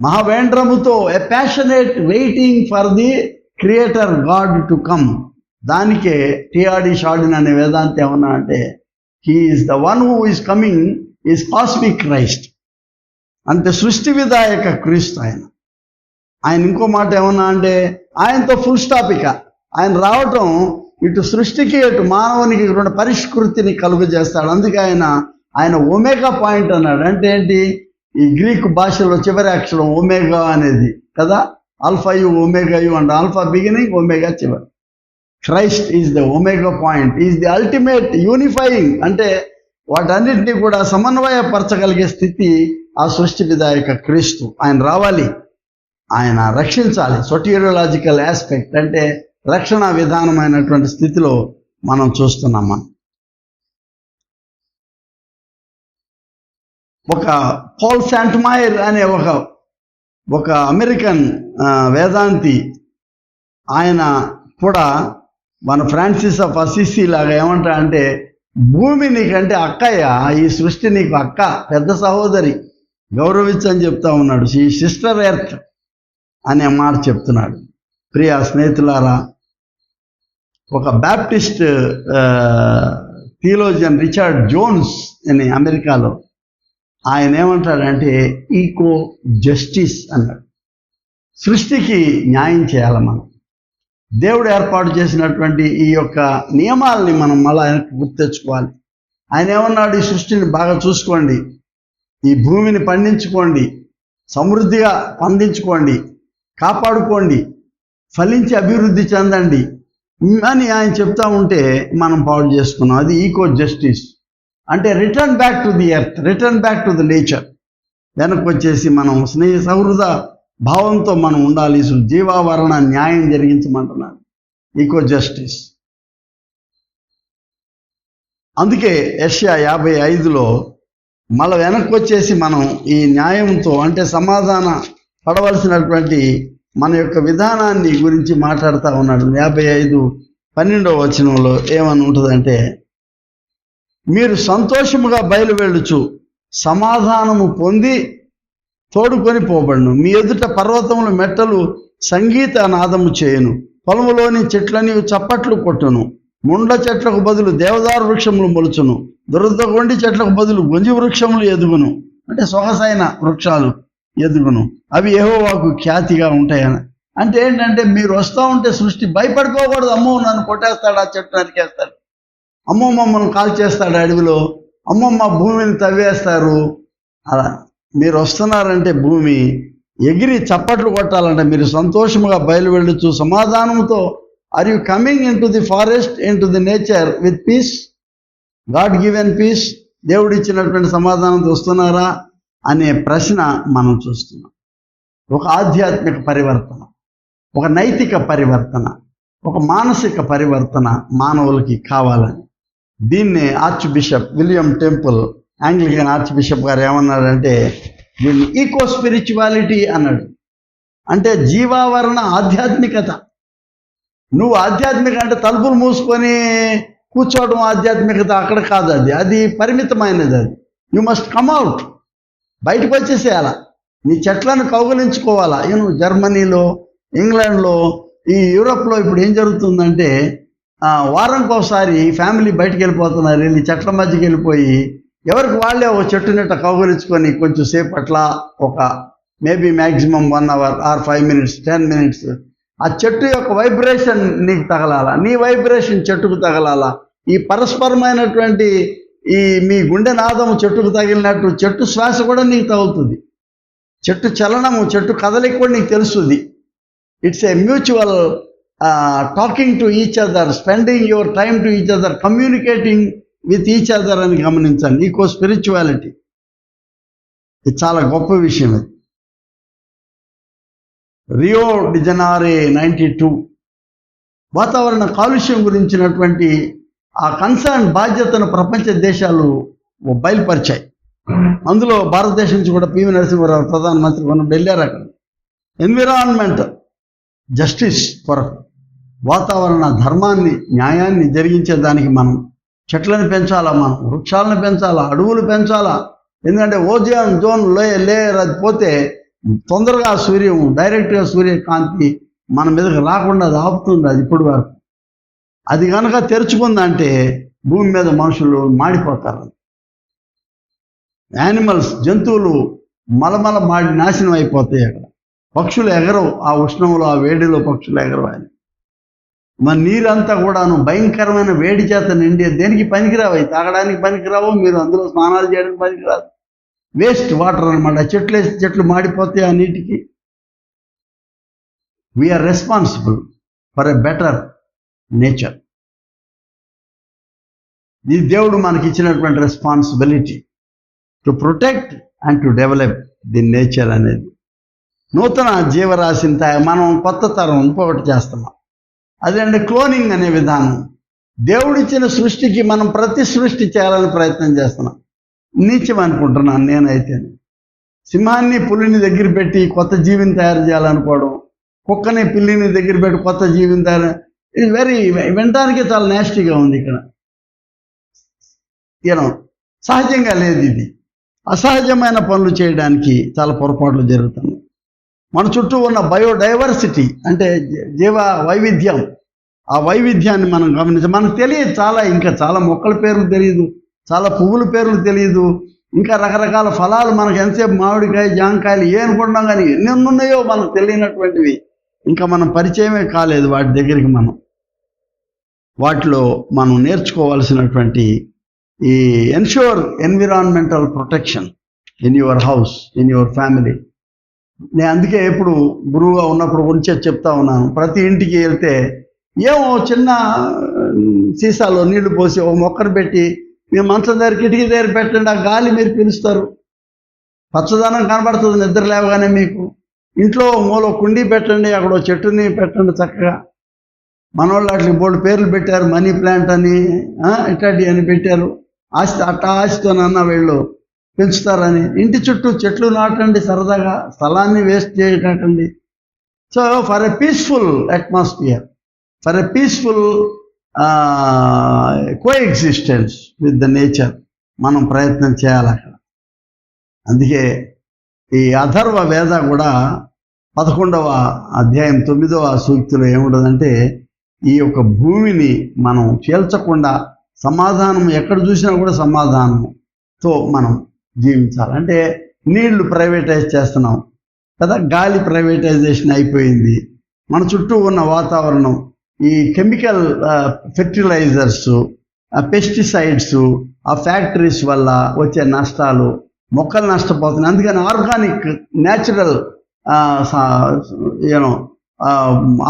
మహావేంద్రముతో, a passionate waiting for the creator God to come. దానికే టిఆర్డి షార్డిన్ అనే వేదాంతి ఏమన్నా అంటే, he is the one who is coming is cosmic Christ, అంటే సృష్టి విధాయక క్రీస్తు ఆయన ఇంకో మాట ఏమన్నా అంటే, ఆయనతో ఫుల్ స్టాప్. ఇక ఆయన రావటం ఇటు సృష్టికి ఇటు మానవునికి రెండు పరిష్కృతిని కలుగజేస్తాడు. అందుకే ఆయన ఒమేగా పాయింట్ అన్నాడు. అంటే ఏంటి? ఈ గ్రీకు భాషలో చివరి అక్షరం ఒమేగా అనేది కదా, ఆల్ఫాయు ఒమేగాయు అండ్ ఆల్ఫా బిగినింగ్, ఒమేగా చివరి. Christ is the omega point, is the ultimate unifying, అంటే వాటన్నిటినీ కూడా సమన్వయపరచగలిగే స్థితి ఆ సృష్టి విధాయక క్రీస్తు. ఆయన రావాలి, ఆయన రక్షించాలి. సొటీరియాలజికల్ ఆస్పెక్ట్ అంటే రక్షణ విధానమైనటువంటి స్థితిలో మనం చూస్తున్నాం. ఒక పాల్ శాంట్మాయర్ అనే ఒక అమెరికన్ వేదాంతి, ఆయన కూడా మన ఫ్రాన్సిస్ ఆఫ్ అసిసి లాగా ఏమంటా అంటే, భూమి నీకంటే అక్కయ్య, ఈ సృష్టి నీకు అక్క, పెద్ద సహోదరి, గౌరవించని చెప్తా ఉన్నాడు. ఈ సిస్టర్ ఎర్త్ అనే మాట చెప్తున్నాడు. ప్రియ స్నేహితులారా, ఒక బ్యాప్టిస్ట్ థియోలోజియన్ రిచర్డ్ జోన్స్ అని అమెరికాలో, ఆయన ఏమంటాడంటే ఈకో జస్టిస్ అన్నాడు. సృష్టికి న్యాయం చేయాలి మనం. దేవుడు ఏర్పాటు చేసినటువంటి ఈ యొక్క నియమాలని మనం మళ్ళా ఆయనకు గుర్తు తెచ్చుకోవాలి. ఆయన ఏమన్నాడు, ఈ సృష్టిని బాగా చూసుకోండి, ఈ భూమిని పండించుకోండి, సమృద్ధిగా పండించుకోండి, కాపాడుకోండి, ఫలించి అభివృద్ధి చెందండి అని ఆయన చెప్తా ఉంటే మనం పాడు చేసుకున్నాం. అది ఈకో జస్టిస్ అంటే return back to the earth, return back to the nature. వెనక్కి వచ్చేసి మనం స్నేహ సౌహృద భావంతో మనం ఉండాలి. జీవావరణ న్యాయం జరిగించమంటున్నాడు, ఈకో జస్టిస్. అందుకే యెషయా 55లో మళ్ళీ వెనక్కి వచ్చేసి మనం ఈ న్యాయంతో అంటే సమాధాన పడవలసినటువంటి మన యొక్క విధానాన్ని గురించి మాట్లాడుతూ ఉన్నాడు. 55:12 వచనంలో ఏమని ఉంటుందంటే, మీరు సంతోషముగా బయలువెళ్ళుచు సమాధానము పొంది తోడుకొని పోబడును. మీ ఎదుట పర్వతముల మెట్టలు సంగీత నాదము చేయును, పొలములోని చెట్లని చప్పట్లు కొట్టును, ముండ్ల చెట్లకు బదులు దేవదారు వృక్షములు మొలుచును, దురదగొండి చెట్లకు బదులు గొంజి వృక్షములు ఎదుగును. అంటే సొగసైన వృక్షాలు ఎదుగును, అవి యెహోవాకు ఖ్యాతిగా ఉంటాయని. అంటే ఏంటంటే మీరు వస్తూ ఉంటే సృష్టి భయపడుకోకూడదు. అమ్మో నన్ను కొట్టేస్తాడు, ఆ చెట్టు నరికేస్తాడు, అమ్మో మమ్మల్ని కాల్ చేస్తాడు అడవిలో, అమ్మో మా భూమిని తవ్వేస్తారు. అలా మీరు వస్తున్నారంటే భూమి ఎగిరి చప్పట్లు కొట్టాలంటే మీరు సంతోషముగా బయలువెళ్ళుచు సమాధానంతో. Are you coming into the forest, into the nature with peace, God given peace? దేవుడు ఇచ్చినటువంటి సమాధానంతో వస్తున్నారా అనే ప్రశ్న మనం చూస్తున్నాం. ఒక ఆధ్యాత్మిక పరివర్తన, ఒక నైతిక పరివర్తన, ఒక మానసిక పరివర్తన మానవులకి కావాలని దీన్నే arch bishop William temple, Anglican arch bishop గారు ఏమన్నారంటే దీన్ని ఈకో స్పిరిచువాలిటీ అన్నాడు. అంటే జీవావరణ ఆధ్యాత్మికత. నువ్వు ఆధ్యాత్మిక అంటే తలుపులు మూసుకొని కూర్చోవడం ఆధ్యాత్మికత అక్కడ కాదు. అది పరిమితమైనది. అది యు మస్ట్ కమ్ అవుట్, బయటకు వచ్చేసేయాల, నీ చెట్లను కౌగలించుకోవాలా. జర్మనీలో, ఇంగ్లాండ్లో, ఈ యూరోప్లో ఇప్పుడు ఏం జరుగుతుందంటే వారంకి ఒకసారి ఫ్యామిలీ బయటకు వెళ్ళిపోతున్నారు, వెళ్ళి చెట్ల మధ్యకి వెళ్ళిపోయి ఎవరికి వాళ్ళే ఒక చెట్టు నెట్ట కౌగలించుకొని కొంచెం సేపు అట్లా ఒక maybe maximum 1 hour or 5 minutes 10 minutes ఆ చెట్టు యొక్క వైబ్రేషన్ నీకు తగలాల, నీ వైబ్రేషన్ చెట్టుకు తగలాల. ఈ పరస్పరమైనటువంటి ఈ మీ గుండె నాదము చెట్టుకు తగిలినట్టు చెట్టు శ్వాస కూడా నీకు తగులుతుంది, చెట్టు చలనము, చెట్టు కదలిక కూడా నీకు తెలుస్తుంది. It's a mutual talking to each other, spending your time to each other, communicating with each other అని గమనించండి. ఈకో స్పిరిచువాలిటీ ఇది చాలా గొప్ప విషయం. ఇది రియో డి జనీరో 92 వాతావరణ కాలుష్యం గురించినటువంటి ఆ కన్సర్న్ బాధ్యతను ప్రపంచ దేశాలు బయలుపరిచాయి. అందులో భారతదేశం నుంచి కూడా పివి నరసింహారావు ప్రధానమంత్రి మనం వెళ్ళారు. అక్కడ ఎన్విరాన్మెంట్ జస్టిస్ కొరకు, వాతావరణ ధర్మాన్ని, న్యాయాన్ని జరిగించేదానికి మనం చెట్లను పెంచాలా, మనం వృక్షాలను పెంచాలా, అడవులు పెంచాలా. ఎందుకంటే ఓజోన్ జోన్ లేయర్ అది పోతే తొందరగా సూర్యం డైరెక్ట్గా సూర్యకాంతి మన మీదకి రాకుండా అది ఆపుతుంది. అది ఇప్పుడు వరకు అది కనుక తెరుచుకుందంటే భూమి మీద మనుషులు మాడిపోతారు. యానిమల్స్, జంతువులు మలమల మాడి నాశనం అయిపోతాయి. అక్కడ పక్షులు ఎగరవు, ఆ ఉష్ణంలో, ఆ వేడిలో పక్షులు ఎగరవు. అని మన నీరంతా కూడాను భయంకరమైన వేడి చేత నిండి దేనికి పనికిరావు, తాగడానికి పనికిరావు, మీరు అందులో స్నానాలు చేయడానికి పనికిరాదు, వేస్ట్ వాటర్ అనమాట. చెట్లు మాడిపోతాయి ఆ నీటికి. We are responsible for a better nature. ఇది దేవుడు మనకి ఇచ్చినటువంటి responsibility to protect and to develop the nature అనేది. నూతన జీవరాశిని మనం కొత్త తరం ఇంకొకటి చేస్తున్నాం, అదేంటే క్లోనింగ్ అనే విధానం. దేవుడిచ్చిన సృష్టికి మనం ప్రతి సృష్టి చేయాలని ప్రయత్నం చేస్తున్నాం. నీచం అనుకుంటున్నాను నేనైతే. సింహాన్ని, పులిని దగ్గర పెట్టి కొత్త జీవిని తయారు చేయాలనుకోవడం, కుక్కని, పిల్లిని దగ్గర పెట్టి కొత్త జీవిని తయారు, ఇది వినటానికి చాలా నేస్టీగా ఉంది. ఇక్కడ సహజంగా లేదు. ఇది అసహజమైన పనులు చేయడానికి చాలా పొరపాట్లు జరుగుతున్నాయి. మన చుట్టూ ఉన్న బయోడైవర్సిటీ అంటే జీవ వైవిధ్యం, ఆ వైవిధ్యాన్ని మనం గమనించాలి. మనకు తెలియదు ఇంకా చాలా మొక్కల పేర్లు తెలియదు, చాలా పువ్వుల పేర్లు తెలియదు, ఇంకా రకరకాల ఫలాలు మనకు ఎంతసేపు మామిడికాయ జాంకాయలు అనుకుంటున్నాం, కానీ ఎన్ని ఉన్నాయో మనకు తెలియనటువంటివి ఇంకా మనం పరిచయమే కాలేదు వాటి దగ్గరికి. వాటిలో మనం నేర్చుకోవాల్సినటువంటి ఈ ensure environmental protection in your house, in your family. నేను అందుకే ఎప్పుడు గురువుగా ఉన్నప్పుడు గురించే చెప్తా ఉన్నాను. ప్రతి ఇంటికి వెళ్తే చిన్న సీసాలో నీళ్లు పోసి ఒక మొక్కను పెట్టి మీ మంచం దగ్గర కిటికీ దగ్గర పెట్టండి, ఆ గాలి మీరు పీలుస్తారు, పచ్చదనం కనబడుతుంది నిద్ర లేవగానే మీకు. ఇంట్లో మూల కుండీ పెట్టండి, అక్కడ చెట్టుని పెట్టండి చక్కగా. మనోళ్ళు అట్లా బోల్డ్ పేర్లు పెట్టారు, మనీ ప్లాంట్ అని ఇట్లాంటివి అని పెట్టారు. ఆశతోనన్నా వీళ్ళు పెంచుతారని. ఇంటి చుట్టూ చెట్లు నాటండి, సరదాగా స్థలాన్ని వేస్ట్ చేయకండి. So for a peaceful atmosphere, for a peaceful coexistence with the nature మనం ప్రయత్నం చేయాలి అక్కడ. అందుకే ఈ అథర్వ వేద కూడా 11వ అధ్యాయం 9వ సూక్తిలో ఏముంటుందంటే, ఈ యొక్క భూమిని మనం చీల్చకుండా సమాధానం ఎక్కడ చూసినా కూడా సమాధానంతో మనం జీవించాలి. అంటే నీళ్లు ప్రైవేటైజ్ చేస్తున్నాం కదా, గాలి ప్రైవేటైజేషన్ అయిపోయింది. మన చుట్టూ ఉన్న వాతావరణం ఈ కెమికల్ ఫెర్టిలైజర్స్, పెస్టిసైడ్స్, ఆ ఫ్యాక్టరీస్ వల్ల వచ్చే నష్టాలు, మొక్కలు నష్టపోతున్నాయి. అందుకని ఆర్గానిక్ న్యాచురల్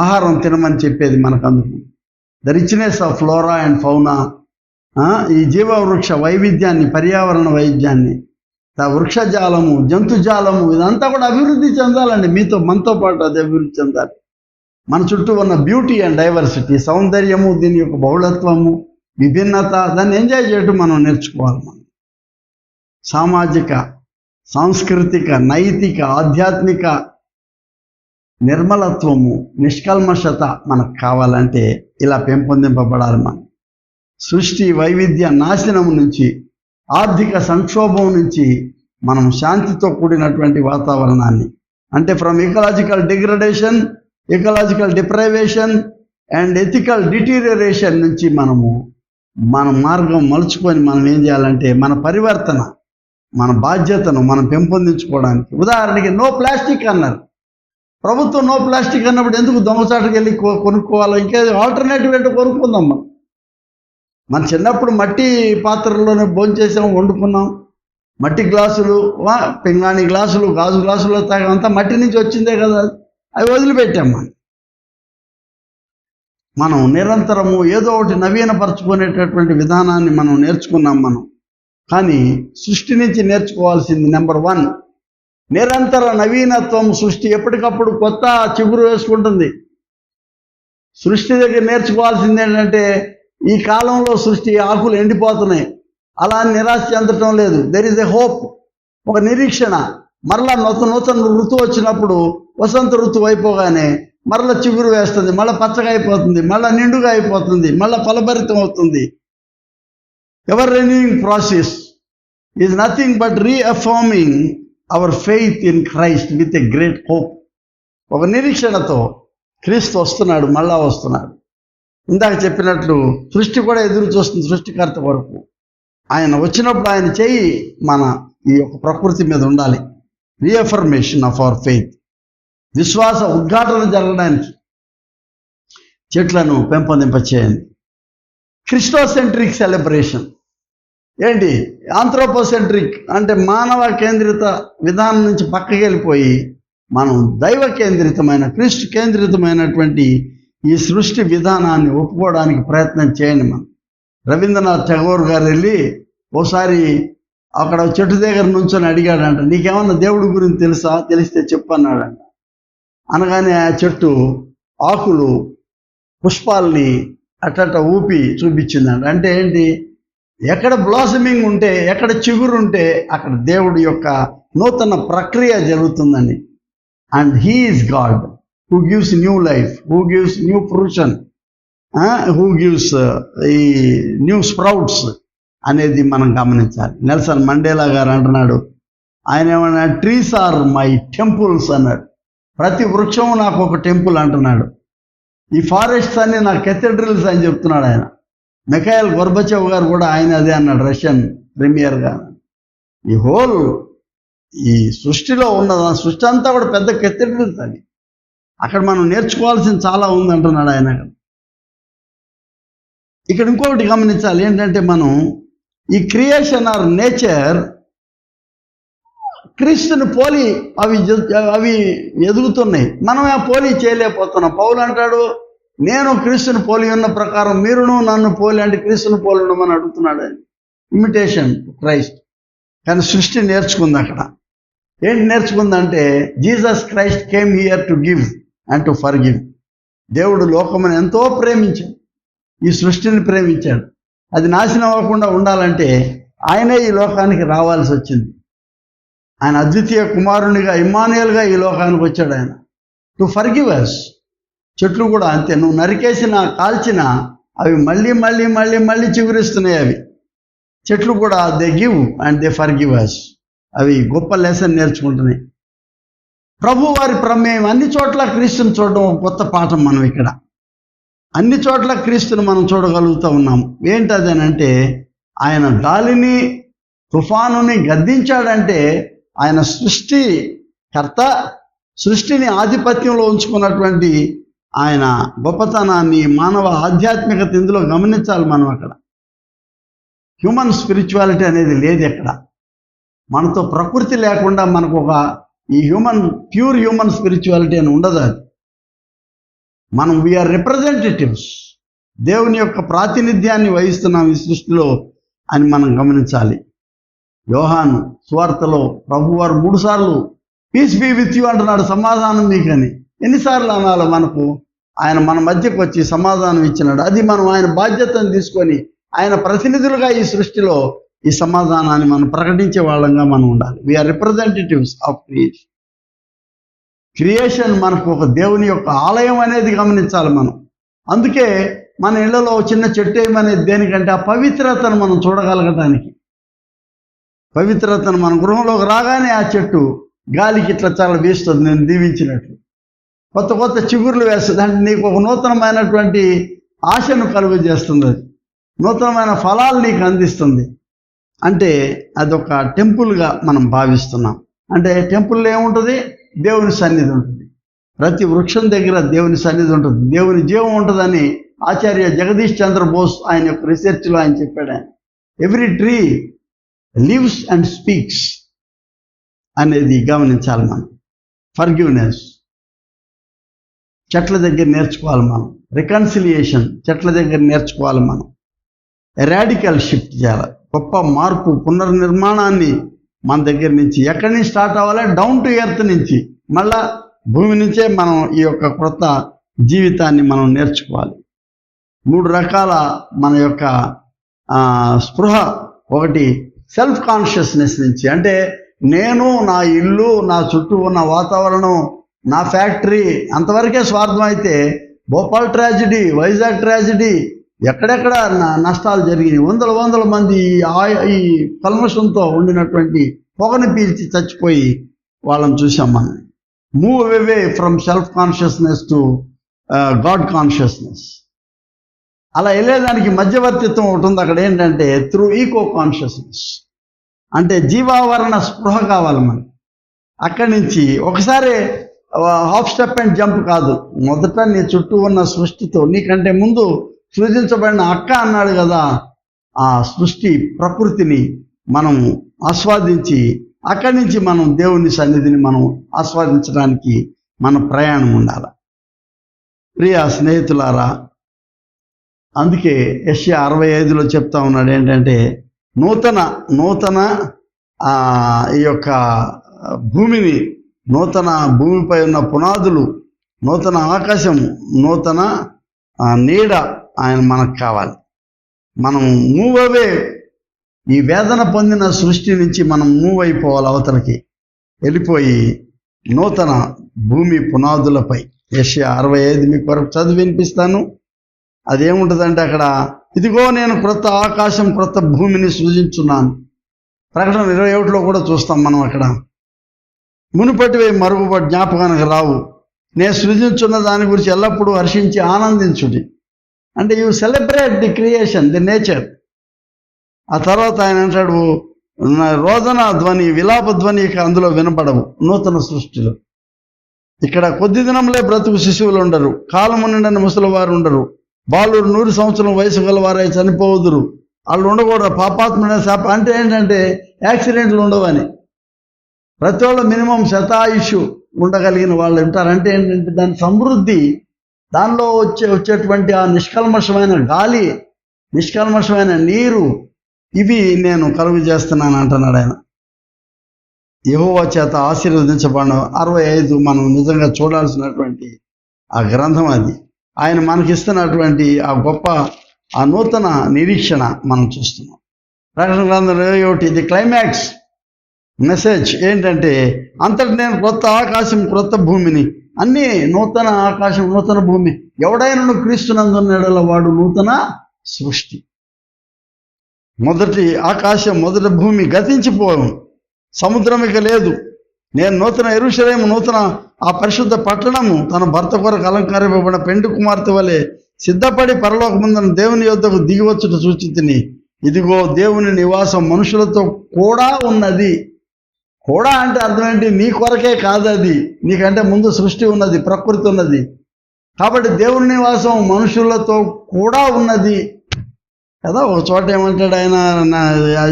ఆహారం తినమని చెప్పేది మనకు. అందుకు the richness of flora and fauna, ఈ జీవవృక్ష వైవిధ్యాన్ని, పర్యావరణ వైవిధ్యాన్ని, వృక్షజాలము, జంతుజాలము, ఇదంతా కూడా అభివృద్ధి చెందాలండి. మనతో పాటు అది అభివృద్ధి చెందాలి. మన చుట్టూ ఉన్న బ్యూటీ అండ్ డైవర్సిటీ, సౌందర్యము, దీని యొక్క బహుళత్వము, విభిన్నత, దాన్ని ఎంజాయ్ చేయడం మనం నేర్చుకోవాలి. మనం సామాజిక, సాంస్కృతిక, నైతిక, ఆధ్యాత్మిక నిర్మలత్వము, నిష్కల్మషత మనకు కావాలంటే ఇలా పెంపొందింపబడాలి. మనం సృష్టి వైవిధ్య నాశనం నుంచి, ఆర్థిక సంక్షోభం నుంచి మనం శాంతితో కూడినటువంటి వాతావరణాన్ని, అంటే from ecological degradation, ecological deprivation and ethical deterioration నుంచి మన మార్గం మలుచుకొని మనం ఏం చేయాలంటే మన పరివర్తన, మన బాధ్యతను మనం పెంపొందించుకోవడానికి. ఉదాహరణకి నో ప్లాస్టిక్ అన్నారు. ప్రభుత్వం నో ప్లాస్టిక్ అన్నప్పుడు ఎందుకు దొంగచాటుకు వెళ్ళి కొనుక్కోవాలో? ఇంకా ఆల్టర్నేటివ్ ఏంటో కొనుక్కుందాం. మన చిన్నప్పుడు మట్టి పాత్రల్లోనే భోంచేసాం, వండుకున్నాం. మట్టి గ్లాసులు, పింగాణి గ్లాసులు, గాజు గ్లాసులు తాగంతా మట్టి నుంచి వచ్చిందే కదా, అవి వదిలిపెట్టాం. మనం నిరంతరము ఏదో ఒకటి నవీనపరచుకునేటటువంటి విధానాన్ని మనం నేర్చుకున్నాం. కానీ సృష్టి నుంచి నేర్చుకోవాల్సింది నెంబర్ 1 నిరంతర నవీనత్వం. సృష్టి ఎప్పటికప్పుడు కొత్త చిగురు వేసుకుంటుంది. సృష్టి దగ్గర నేర్చుకోవాల్సింది ఏంటంటే, ఈ కాలంలో సృష్టి ఆకులు ఎండిపోతున్నాయి, అలా నిరాశ చెందటం లేదు. దెర్ ఈజ్ ఎ హోప్, ఒక నిరీక్షణ. మరలా నూతన ఋతువు వచ్చినప్పుడు, వసంత ఋతువు అయిపోగానే మరలా చిగురు వేస్తుంది, మళ్ళీ పచ్చగా అయిపోతుంది, మళ్ళీ నిండుగా అయిపోతుంది, మళ్ళీ ఫలభరితం అవుతుంది. Ever renewing process is nothing but reaffirming our faith in Christ with a great hope. ఒక నిరీక్షణతో క్రీస్తు వస్తున్నాడు, మళ్ళా వస్తున్నాడు. ఇందాక చెప్పినట్లు సృష్టి కూడా ఎదురు చూస్తుంది సృష్టికర్త వరకు. ఆయన వచ్చినప్పుడు ఆయన చేయి మన ఈ యొక్క ప్రకృతి మీద ఉండాలి. రీఅఫర్మేషన్ ఆఫ్ అవర్ ఫెయిత్, విశ్వాస ఉద్ఘాటన జరగడానికి చెట్లను పెంపొందింపచేయండి. క్రిస్టోసెంట్రిక్ సెలబ్రేషన్ ఏంటి? ఆంథ్రోపోసెంట్రిక్ అంటే మానవ కేంద్రిత విధానం నుంచి పక్కకి వెళ్ళిపోయి మనం దైవ కేంద్రితమైన, క్రీస్తు కేంద్రితమైనటువంటి ఈ సృష్టి విధానాన్ని ఒప్పుకోవడానికి ప్రయత్నం చేయండి. మనం రవీంద్రనాథ్ ఠాగూర్ గారు వెళ్ళి ఓసారి అక్కడ చెట్టు దగ్గర నుంచొని అడిగాడంట, నీకేమన్నా దేవుడి గురించి తెలుసా? తెలిస్తే చెప్పు అన్నాడంట. అనగానే ఆ చెట్టు ఆకులు, పుష్పాలని అట్ట ఊపి చూపించిందంట. అంటే ఏంటి? ఎక్కడ బ్లాసమింగ్ ఉంటే, ఎక్కడ చిగురు ఉంటే అక్కడ దేవుడి యొక్క నూతన ప్రక్రియ జరుగుతుందండి. And he is God who gives new life, who gives new fruition, who gives ఈ న్యూ స్ప్రౌట్స్. అనేది మనం గమనించాలి. నెల్సన్ మండేలా గారు అంటున్నాడు, ఆయన ఏమన్నా ట్రీస్ ఆర్ మై టెంపుల్స్ అన్నాడు. ప్రతి వృక్షం నాకు ఒక టెంపుల్ అంటున్నాడు. ఈ ఫారెస్ట్స్ అన్ని నా కెథెడ్రల్స్ అని చెప్తున్నాడు ఆయన. మిఖాయిల్ గోర్బచేవ్ గారు కూడా ఆయన అదే అన్నాడు, రష్యన్ ప్రీమియర్గా. ఈ సృష్టిలో ఉన్న సృష్టి అంతా కూడా పెద్ద కెథెడ్రల్స్ అని. అక్కడ మనం నేర్చుకోవాల్సింది చాలా ఉంది అంటున్నాడు ఆయన. ఇక్కడ ఇంకొకటి గమనించాలి ఏంటంటే, మనం ఈ క్రియేషన్ ఆర్ నేచర్ క్రీస్తుని పోలి అవి ఎదుగుతున్నాయి. మనం ఆ పోలి చేయలేకపోతున్నాం. పౌలు అంటాడు, నేను క్రీస్తుని పోలి ఉన్న ప్రకారం మీరును నన్ను పోలి అంటే క్రీస్తుని పోలి ఉండమని అడుగుతున్నాడు ఆయన. Imitation Christ. కానీ సృష్టి నేర్చుకుంది అక్కడ. ఏంటి నేర్చుకుందంటే, Jesus Christ came here to give and to forgive. దేవుడు లోకమును ఎంతో ప్రేమించాడు, ఈ సృష్టిని ప్రేమించాడు. అది నాశనం అవ్వకుండా ఉండాలంటే ఆయనే ఈ లోకానికి రావాల్సి వచ్చింది. ఆయన అద్వితీయ కుమారునిగా ఇమ్మానుయేల్గా ఈ లోకానికి వచ్చాడు ఆయన, టు ఫర్గివ్ us. చెట్లు కూడా అంతే, నువ్వు నరికేసినా కాల్చినా అవి మళ్ళీ మళ్ళీ మళ్ళీ మళ్ళీ చిగురిస్తున్నాయి. అవి చెట్లు కూడా they give and they forgive us. అవి గొప్ప లెసన్ నేర్చుకుంటున్నాయి. ప్రభు వారి ప్రమేయం అన్ని చోట్ల క్రీస్తుని చూడడం కొత్త పాఠం. మనం ఇక్కడ అన్ని చోట్ల క్రీస్తుని మనం చూడగలుగుతూ ఉన్నాము. ఏంటదేనంటే, ఆయన గాలిని తుఫానుని గద్దించాడంటే ఆయన సృష్టికర్త, సృష్టిని ఆధిపత్యంలో ఉంచుకున్నటువంటి ఆయన గొప్పతనాన్ని, మానవ ఆధ్యాత్మికత ఇందులో గమనించాలి మనం. అక్కడ హ్యూమన్ స్పిరిచువాలిటీ అనేది లేదు ఎక్కడ. మనతో ప్రకృతి లేకుండా మనకు ఈ ప్యూర్ హ్యూమన్ స్పిరిచువాలిటీ అని ఉండదు. అది మనం వీఆర్ రిప్రజెంటేటివ్స్, దేవుని యొక్క ప్రాతినిధ్యాన్ని వహిస్తున్నాం ఈ సృష్టిలో అని మనం గమనించాలి. యోహాను సువార్తలో ప్రభువారు 3 సార్లు పీస్ బీ విత్ యూ అంటున్నాడు, సమాధానం మీకని. ఎన్నిసార్లు అనాలి మనకు? ఆయన మన మధ్యకు వచ్చి సమాధానం ఇచ్చినాడు. అది మనం ఆయన బాధ్యతను తీసుకొని ఆయన ప్రతినిధులుగా ఈ సృష్టిలో ఈ సమాధానాన్ని మనం ప్రకటించే వాళ్ళంగా మనం ఉండాలి. We are representatives of creation. Creation మనకు ఒక దేవుని యొక్క ఆలయం అనేది గమనించాలి మనం. అందుకే మన ఇళ్లలో చిన్న చెట్టు ఏమనేది దేనికంటే ఆ పవిత్రతను మనం చూడగలగటానికి. పవిత్రతను మన గృహంలోకి రాగానే ఆ చెట్టు గాలికి ఇట్లా చాలా వీస్తుంది, నేను దీవించినట్లు. కొత్త కొత్త చిగుర్లు వేస్తుంది. అంటే నీకు ఒక నూతనమైనటువంటి ఆశను కలుగజేస్తుంది. అది నూతనమైన ఫలాలు నీకు అందిస్తుంది. అంటే అదొక టెంపుల్గా మనం భావిస్తున్నాం. అంటే టెంపుల్లో ఏముంటుంది? దేవుని సన్నిధి ఉంటుంది. ప్రతి వృక్షం దగ్గర దేవుని సన్నిధి ఉంటుంది, దేవుని జీవం ఉంటుందని ఆచార్య జగదీష్ చంద్ర బోస్ ఆయన యొక్క రీసెర్చ్లో ఆయన చెప్పాడు. ఆయన every tree lives and speaks అనేది గమనించాలి మనం. ఫర్గివ్నెస్ చెట్ల దగ్గర నేర్చుకోవాలి మనం. రికన్సిలియేషన్ చెట్ల దగ్గర నేర్చుకోవాలి మనం. రాడికల్ షిఫ్ట్ చేయాలి. గొప్ప మార్పు, పునర్నిర్మాణాన్ని మన దగ్గర నుంచి ఎక్కడి నుంచి స్టార్ట్ అవ్వాలి? డౌన్ టు ఎర్త్ నుంచి, మళ్ళా భూమి నుంచే మనం ఈ యొక్క క్రొత్త జీవితాన్ని మనం నేర్చుకోవాలి. 3 రకాల మన యొక్క స్పృహ. ఒకటి సెల్ఫ్ కాన్షియస్నెస్ నుంచి, అంటే నేను, నా ఇల్లు, నా చుట్టూ ఉన్న వాతావరణం, నా ఫ్యాక్టరీ అంతవరకే స్వార్థం అయితే భోపాల్ ట్రాజడీ, వైజాగ్ ట్రాజడీ, ఎక్కడెక్కడ నష్టాలు జరిగినాయి. వందల మంది ఈ కల్మషంతో ఉండినటువంటి పొగని పీల్చి చచ్చిపోయి వాళ్ళని చూసాం మనం. Move away from self consciousness to God consciousness. అలా వెళ్ళేదానికి మధ్యవర్తిత్వం ఒకటి ఉంది అక్కడ. ఏంటంటే త్రూ ఈకో కాన్షియస్నెస్, అంటే జీవావరణ స్పృహ కావాలి మనకి. అక్కడి నుంచి ఒకసారి హాఫ్ స్టెప్ అండ్ జంప్ కాదు. మొదట నీ చుట్టూ ఉన్న సృష్టితో, నీకంటే ముందు సృజించబడిన అక్క అన్నాడు కదా, ఆ సృష్టి ప్రకృతిని మనం ఆస్వాదించి అక్కడి నుంచి మనం దేవుని సన్నిధిని మనం ఆస్వాదించడానికి మన ప్రయాణం ఉండాలి. ప్రియ స్నేహితులారా, అందుకే యెషయా 65లో చెప్తా ఉన్నాడు ఏంటంటే, నూతన ఈ యొక్క భూమిని, నూతన భూమిపై ఉన్న పునాదులు, నూతన ఆకాశం, నూతన నీడ ఆయన మనకు కావాలి. మనం మూవ్ అవే, ఈ వేదన పొందిన సృష్టి నుంచి మనం మూవ్ అయిపోవాలి, అవతలకి వెళ్ళిపోయి నూతన భూమి పునాదులపై. యెషయా 65 మీకు వరకు చదివి వినిపిస్తాను. అదేముంటుందంటే అక్కడ, ఇదిగో నేను క్రొత్త ఆకాశం క్రొత్త భూమిని సృజించున్నాను. ప్రకటన 21లో కూడా చూస్తాం మనం అక్కడ, మునుపటివే మరుగుపడి జ్ఞాపకానికి రావు, నేను సృజించున్న దాని గురించి ఎల్లప్పుడూ హర్షించి ఆనందించుడి. అంటే you celebrate the creation, the nature. ఆ తర్వాత ఆయన అంటాడు, రోదన ధ్వని విలాప ధ్వని ఇక అందులో వినపడవు నూతన సృష్టిలో. ఇక్కడ కొద్ది దినంలే బ్రతుకు శిశువులు ఉండరు, కాలము నిండని ముసలి వారు ఉండరు, బాలురు 100 సంవత్సరం వయసు గలవారై చనిపోవుదురు. వాళ్ళు ఉండకూడదు, పాపాత్మ శాప. అంటే ఏంటంటే యాక్సిడెంట్లు ఉండవని, ప్రతి వాళ్ళు మినిమం శతాయుషు ఉండగలిగిన వాళ్ళు ఉంటారు. అంటే ఏంటంటే దాని సమృద్ధి, దానిలో వచ్చేటువంటి ఆ నిష్కల్మషమైన గాలి, నిష్కల్మషమైన నీరు, ఇవి నేను కలుగు చేస్తున్నాను అంటున్నాడు ఆయన. యెహోవా చేత ఆశీర్వదించబడిన 65 మనం నిజంగా చూడాల్సినటువంటి ఆ గ్రంథం అది. ఆయన మనకిస్తున్నటువంటి ఆ గొప్ప ఆ నూతన నిరీక్షణ మనం చూస్తున్నాం. ప్రకటన గ్రంథం 21 ఇది క్లైమాక్స్ మెసేజ్ ఏంటంటే, అంతటి నేను క్రొత్త ఆకాశం క్రొత్త భూమిని, అన్నీ నూతన ఆకాశం నూతన భూమి. ఎవడైనా క్రీస్తునందున్న వాడు నూతన సృష్టి. మొదటి ఆకాశం మొదటి భూమి గతించిపోయాం, సముద్రం ఇక లేదు. నేను నూతన యెరూషలేము, నూతన ఆ పరిశుద్ధ పట్టణము తన భర్త కొరకు అలంకరింపబడిన పెండు కుమార్తె వలె సిద్ధపడి పరలోకమందున దేవుని యొద్దకు దిగివచ్చుట సూచితిని. ఇదిగో దేవుని నివాసం మనుషులతో కూడా ఉన్నది. కూడా అంటే అర్థం ఏంటి? నీ కొరకే కాదు, అది నీకంటే ముందు సృష్టి ఉన్నది, ప్రకృతి ఉన్నది. కాబట్టి దేవుని నివాసం మనుషులతో కూడా ఉన్నది కదా. ఒక చోట ఏమంటాడు ఆయన,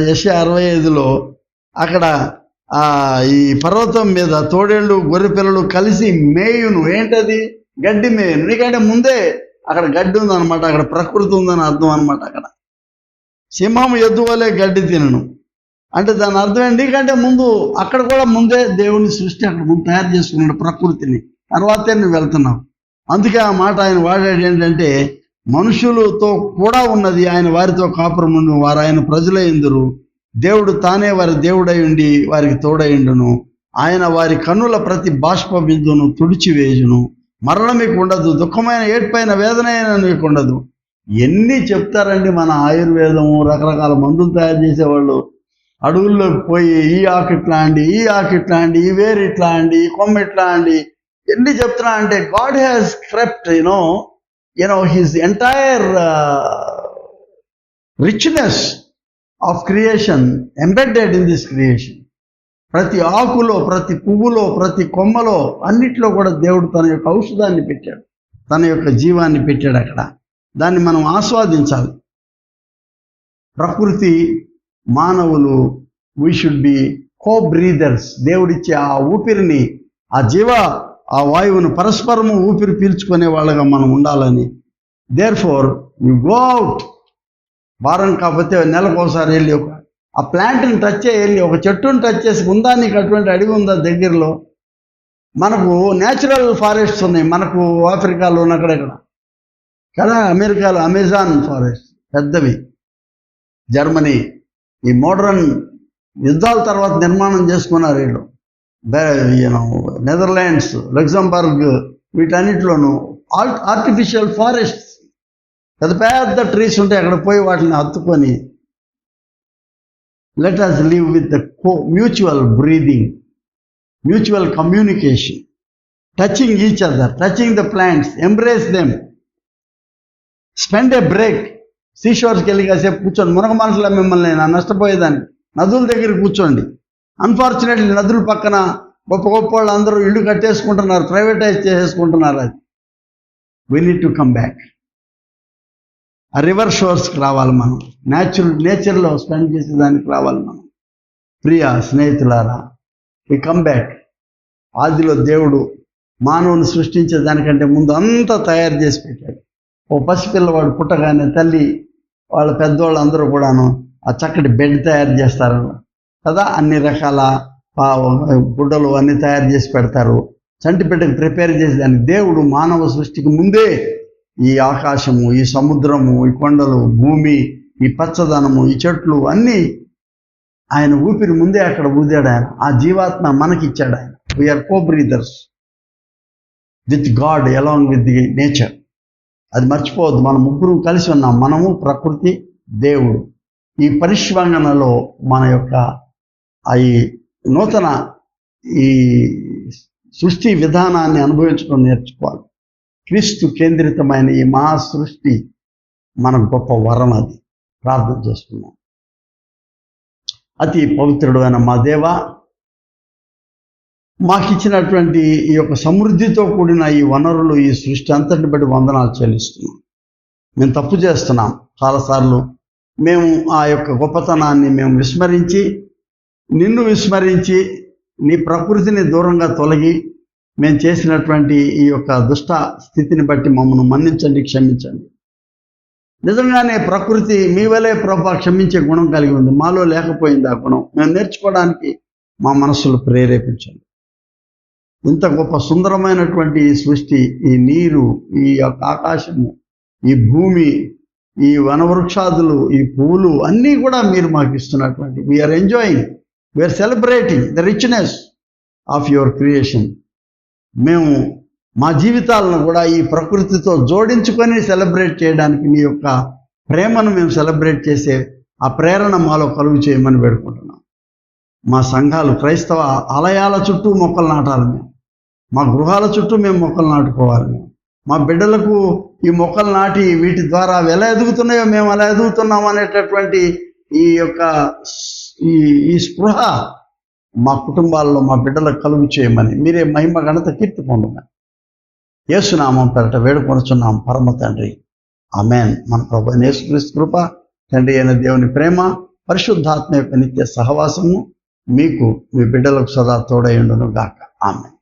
యెషయా 65లో, అక్కడ ఈ పర్వతం మీద తోడేళ్ళు గొర్రె పిల్లలు కలిసి మేయును. ఏంటది? గడ్డి మేయును. నీకంటే ముందే అక్కడ గడ్డి ఉందన్నమాట, అక్కడ ప్రకృతి ఉందని అర్థం అనమాట. అక్కడ సింహం ఎద్దు వలె గడ్డి తినను అంటే దాని అర్థం ఏంటి? నీకంటే ముందు అక్కడ కూడా ముందే దేవుని సృష్టి అక్కడ ముందు తయారు చేసుకున్నాడు ప్రకృతిని, తర్వాతే నువ్వు వెళ్తున్నావు. అందుకే ఆ మాట ఆయన వాడాడు ఏంటంటే, మనుషులతో కూడా ఉన్నది, ఆయన వారితో కాపురం ఉండు, వారు ఆయన ప్రజలైందురు, దేవుడు తానే వారి దేవుడై ఉండి వారికి తోడైండును, ఆయన వారి కన్నుల ప్రతి బాష్ప బిందును తుడిచివేయును, మరణం మీకు ఉండదు, దుఃఖమైన ఏడ్పైన వేదన అయినా మీకు ఉండదు. ఎన్ని చెప్తారండి మన ఆయుర్వేదము, రకరకాల మందులు తయారు చేసేవాళ్ళు. అడవుల్లోకి పోయి ఈ ఆకు ఇట్లా అండి, ఈ ఆకు ఇట్లా అండి, ఈ వేరు ఇట్లా అండి, ఈ కొమ్మ ఇట్లా అండి, ఎన్ని చెప్తున్నా అంటే, God has crept you know his entire richness of creation embedded in this creation. ప్రతి ఆకులో, ప్రతి పువ్వులో, ప్రతి కొమ్మలో, అన్నిట్లో కూడా దేవుడు తన యొక్క ఔషధాన్ని పెట్టాడు, తన యొక్క జీవాన్ని పెట్టాడు అక్కడ. దాన్ని మనం ఆస్వాదించాలి. ప్రకృతి, మానవులు, వీ షుడ్ బి కో బ్రీదర్స్. దేవుడిచ్చే ఆ ఊపిరిని, ఆ ఆ వాయువును పరస్పరము ఊపిరి పీల్చుకునే వాళ్ళగా మనం ఉండాలని. Therefore you go out. వారం కాకపోతే నెలకు ఒకసారి వెళ్ళి ఆ ప్లాంట్ని టచ్ చేయాలి, ఒక చెట్టుని టచ్ చేసి, ఉందా నీకు అటువంటి అడవి ఉందా దగ్గరలో? మనకు న్యాచురల్ ఫారెస్ట్స్ ఉన్నాయి, మనకు ఆఫ్రికాలో అక్కడెక్కడ కదా, అమెరికాలో అమెజాన్ ఫారెస్ట్ పెద్దవి, జర్మనీ. ఈ మోడర్న్ యుద్ధాల తర్వాత నిర్మాణం చేసుకున్నారు వీళ్ళు. నెదర్లాండ్స్, లగ్జంబర్గ్, వీటన్నిటిలోనూ ఆర్టిఫిషియల్ ఫారెస్ట్స్, పెద్ద పెద్ద ట్రీస్ ఉంటాయి. అక్కడ పోయి వాటిని హత్తుకొని, let us live with the mutual breathing, mutual communication, touching each other, touching the plants, embrace them, spend a break. సీషోర్స్కి వెళ్ళి కాసేపు కూర్చోండి. మునగ మనుషుల మిమ్మల్ని నా నష్టపోయేదాన్ని, నదుల దగ్గర కూర్చోండి. అన్ఫార్చునేట్లీ నదుల పక్కన గొప్ప గొప్ప వాళ్ళు అందరూ ఇల్లు కట్టేసుకుంటున్నారు, ప్రైవేటైజ్ చేసేసుకుంటున్నారు. అది we need to come back. ఆ రివర్ షోర్స్కి రావాలి మనం, నేచర్లో స్పెండ్ చేసేదానికి రావాలి మనం. ప్రియ స్నేహితులారా, వి కమ్ బ్యాక్. ఆదిలో దేవుడు మానవుని సృష్టించే దానికంటే ముందు అంతా తయారు చేసి పెట్టాడు. ఓ పసిపిల్లవాడు పుట్టగానే తల్లి వాళ్ళ పెద్దవాళ్ళు అందరూ కూడాను ఆ చక్కటి బెడ్ తయారు చేస్తారు కదా, అన్ని రకాల గుడ్డలు అన్నీ తయారు చేసి పెడతారు. చంటి బిడ్డకు ప్రిపేర్ చేసి దానికి దేవుడు మానవ సృష్టికి ముందే ఈ ఆకాశము, ఈ సముద్రము, ఈ కొండలు, భూమి, ఈ పచ్చదనము, ఈ చెట్లు అన్నీ ఆయన ఊపిరి ముందే అక్కడ ఊదాడు. ఆయన ఆ జీవాత్మ మనకిచ్చాడు. ఆయన we are co breathers with God along with the nature. అది మర్చిపోవద్దు. మనం ముగ్గురు కలిసి ఉన్నాం, మనము, ప్రకృతి, దేవుడు. ఈ పరిష్వంగనలో మన యొక్క ఈ నూతన ఈ సృష్టి విధానాన్ని అనుభవించడం నేర్చుకోవాలి. క్రీస్తు కేంద్రితమైన ఈ మహా సృష్టి మన గొప్ప వరం. అది ప్రార్థన చేసుకున్నాం. అతి పవిత్రుడు అయిన మా దేవ, మాకిచ్చినటువంటి ఈ యొక్క సమృద్ధితో కూడిన ఈ వనరులు, ఈ సృష్టి అంతటిని బట్టి వందనాలు చెల్లిస్తున్నాం. మేము తప్పు చేస్తున్నాం చాలాసార్లు. మేము ఆ యొక్క గొప్పతనాన్ని మేము విస్మరించి, నిన్ను విస్మరించి, నీ ప్రకృతిని దూరంగా తొలగి మేము చేసినటువంటి ఈ యొక్క దుష్ట స్థితిని బట్టి మమ్మల్ని మన్నించండి, క్షమించండి. నిజంగానే ప్రకృతి మీ వలే ప్రభా క్షమించే గుణం కలిగి ఉంది. మాలో లేకపోయింది ఆ గుణం. మేము నేర్చుకోవడానికి మా మనస్సులు ప్రేరేపించండి. ఇంత గొప్ప సుందరమైనటువంటి ఈ సృష్టి, ఈ నీరు, ఈ యొక్క ఆకాశము, ఈ భూమి, ఈ వనవృక్షాదులు, ఈ పువ్వులు అన్నీ కూడా మీరు మాకు ఇస్తున్నటువంటి, we are enjoying, we are celebrating the richness of your creation. మేము మా జీవితాలను కూడా ఈ ప్రకృతితో జోడించుకొని సెలబ్రేట్ చేయడానికి మీ యొక్క ప్రేమను మేము సెలబ్రేట్ చేసే ఆ ప్రేరణ మాలో కలుగు చేయమని వేడుకుంటున్నాం. మా సంఘాలు, క్రైస్తవ ఆలయాల చుట్టూ మొక్కలు నాటాలి. మేము మా గృహాల చుట్టూ మేము మొక్కలు నాటుకోవాలి. మా బిడ్డలకు ఈ మొక్కలు నాటి వీటి ద్వారా అవి ఎలా ఎదుగుతున్నాయో మేము అలా ఎదుగుతున్నాం అనేటటువంటి ఈ యొక్క ఈ స్పృహ మా కుటుంబాల్లో మా బిడ్డలకు కలుగు చేయమని మీరే మహిమ ఘనత కీర్తి పొందమని యేసునామం పేరట వేడుకొనుచున్నాం పరమ తండ్రి. ఆమేన్. మన ప్రభువైన యేసుక్రీస్తు కృప, తండ్రి అయిన దేవుని ప్రేమ, పరిశుద్ధాత్మ యొక్క నిత్య సహవాసము మీకు, మీ బిడ్డలకు సదా తోడై ఉండును గాక. ఆమేన్.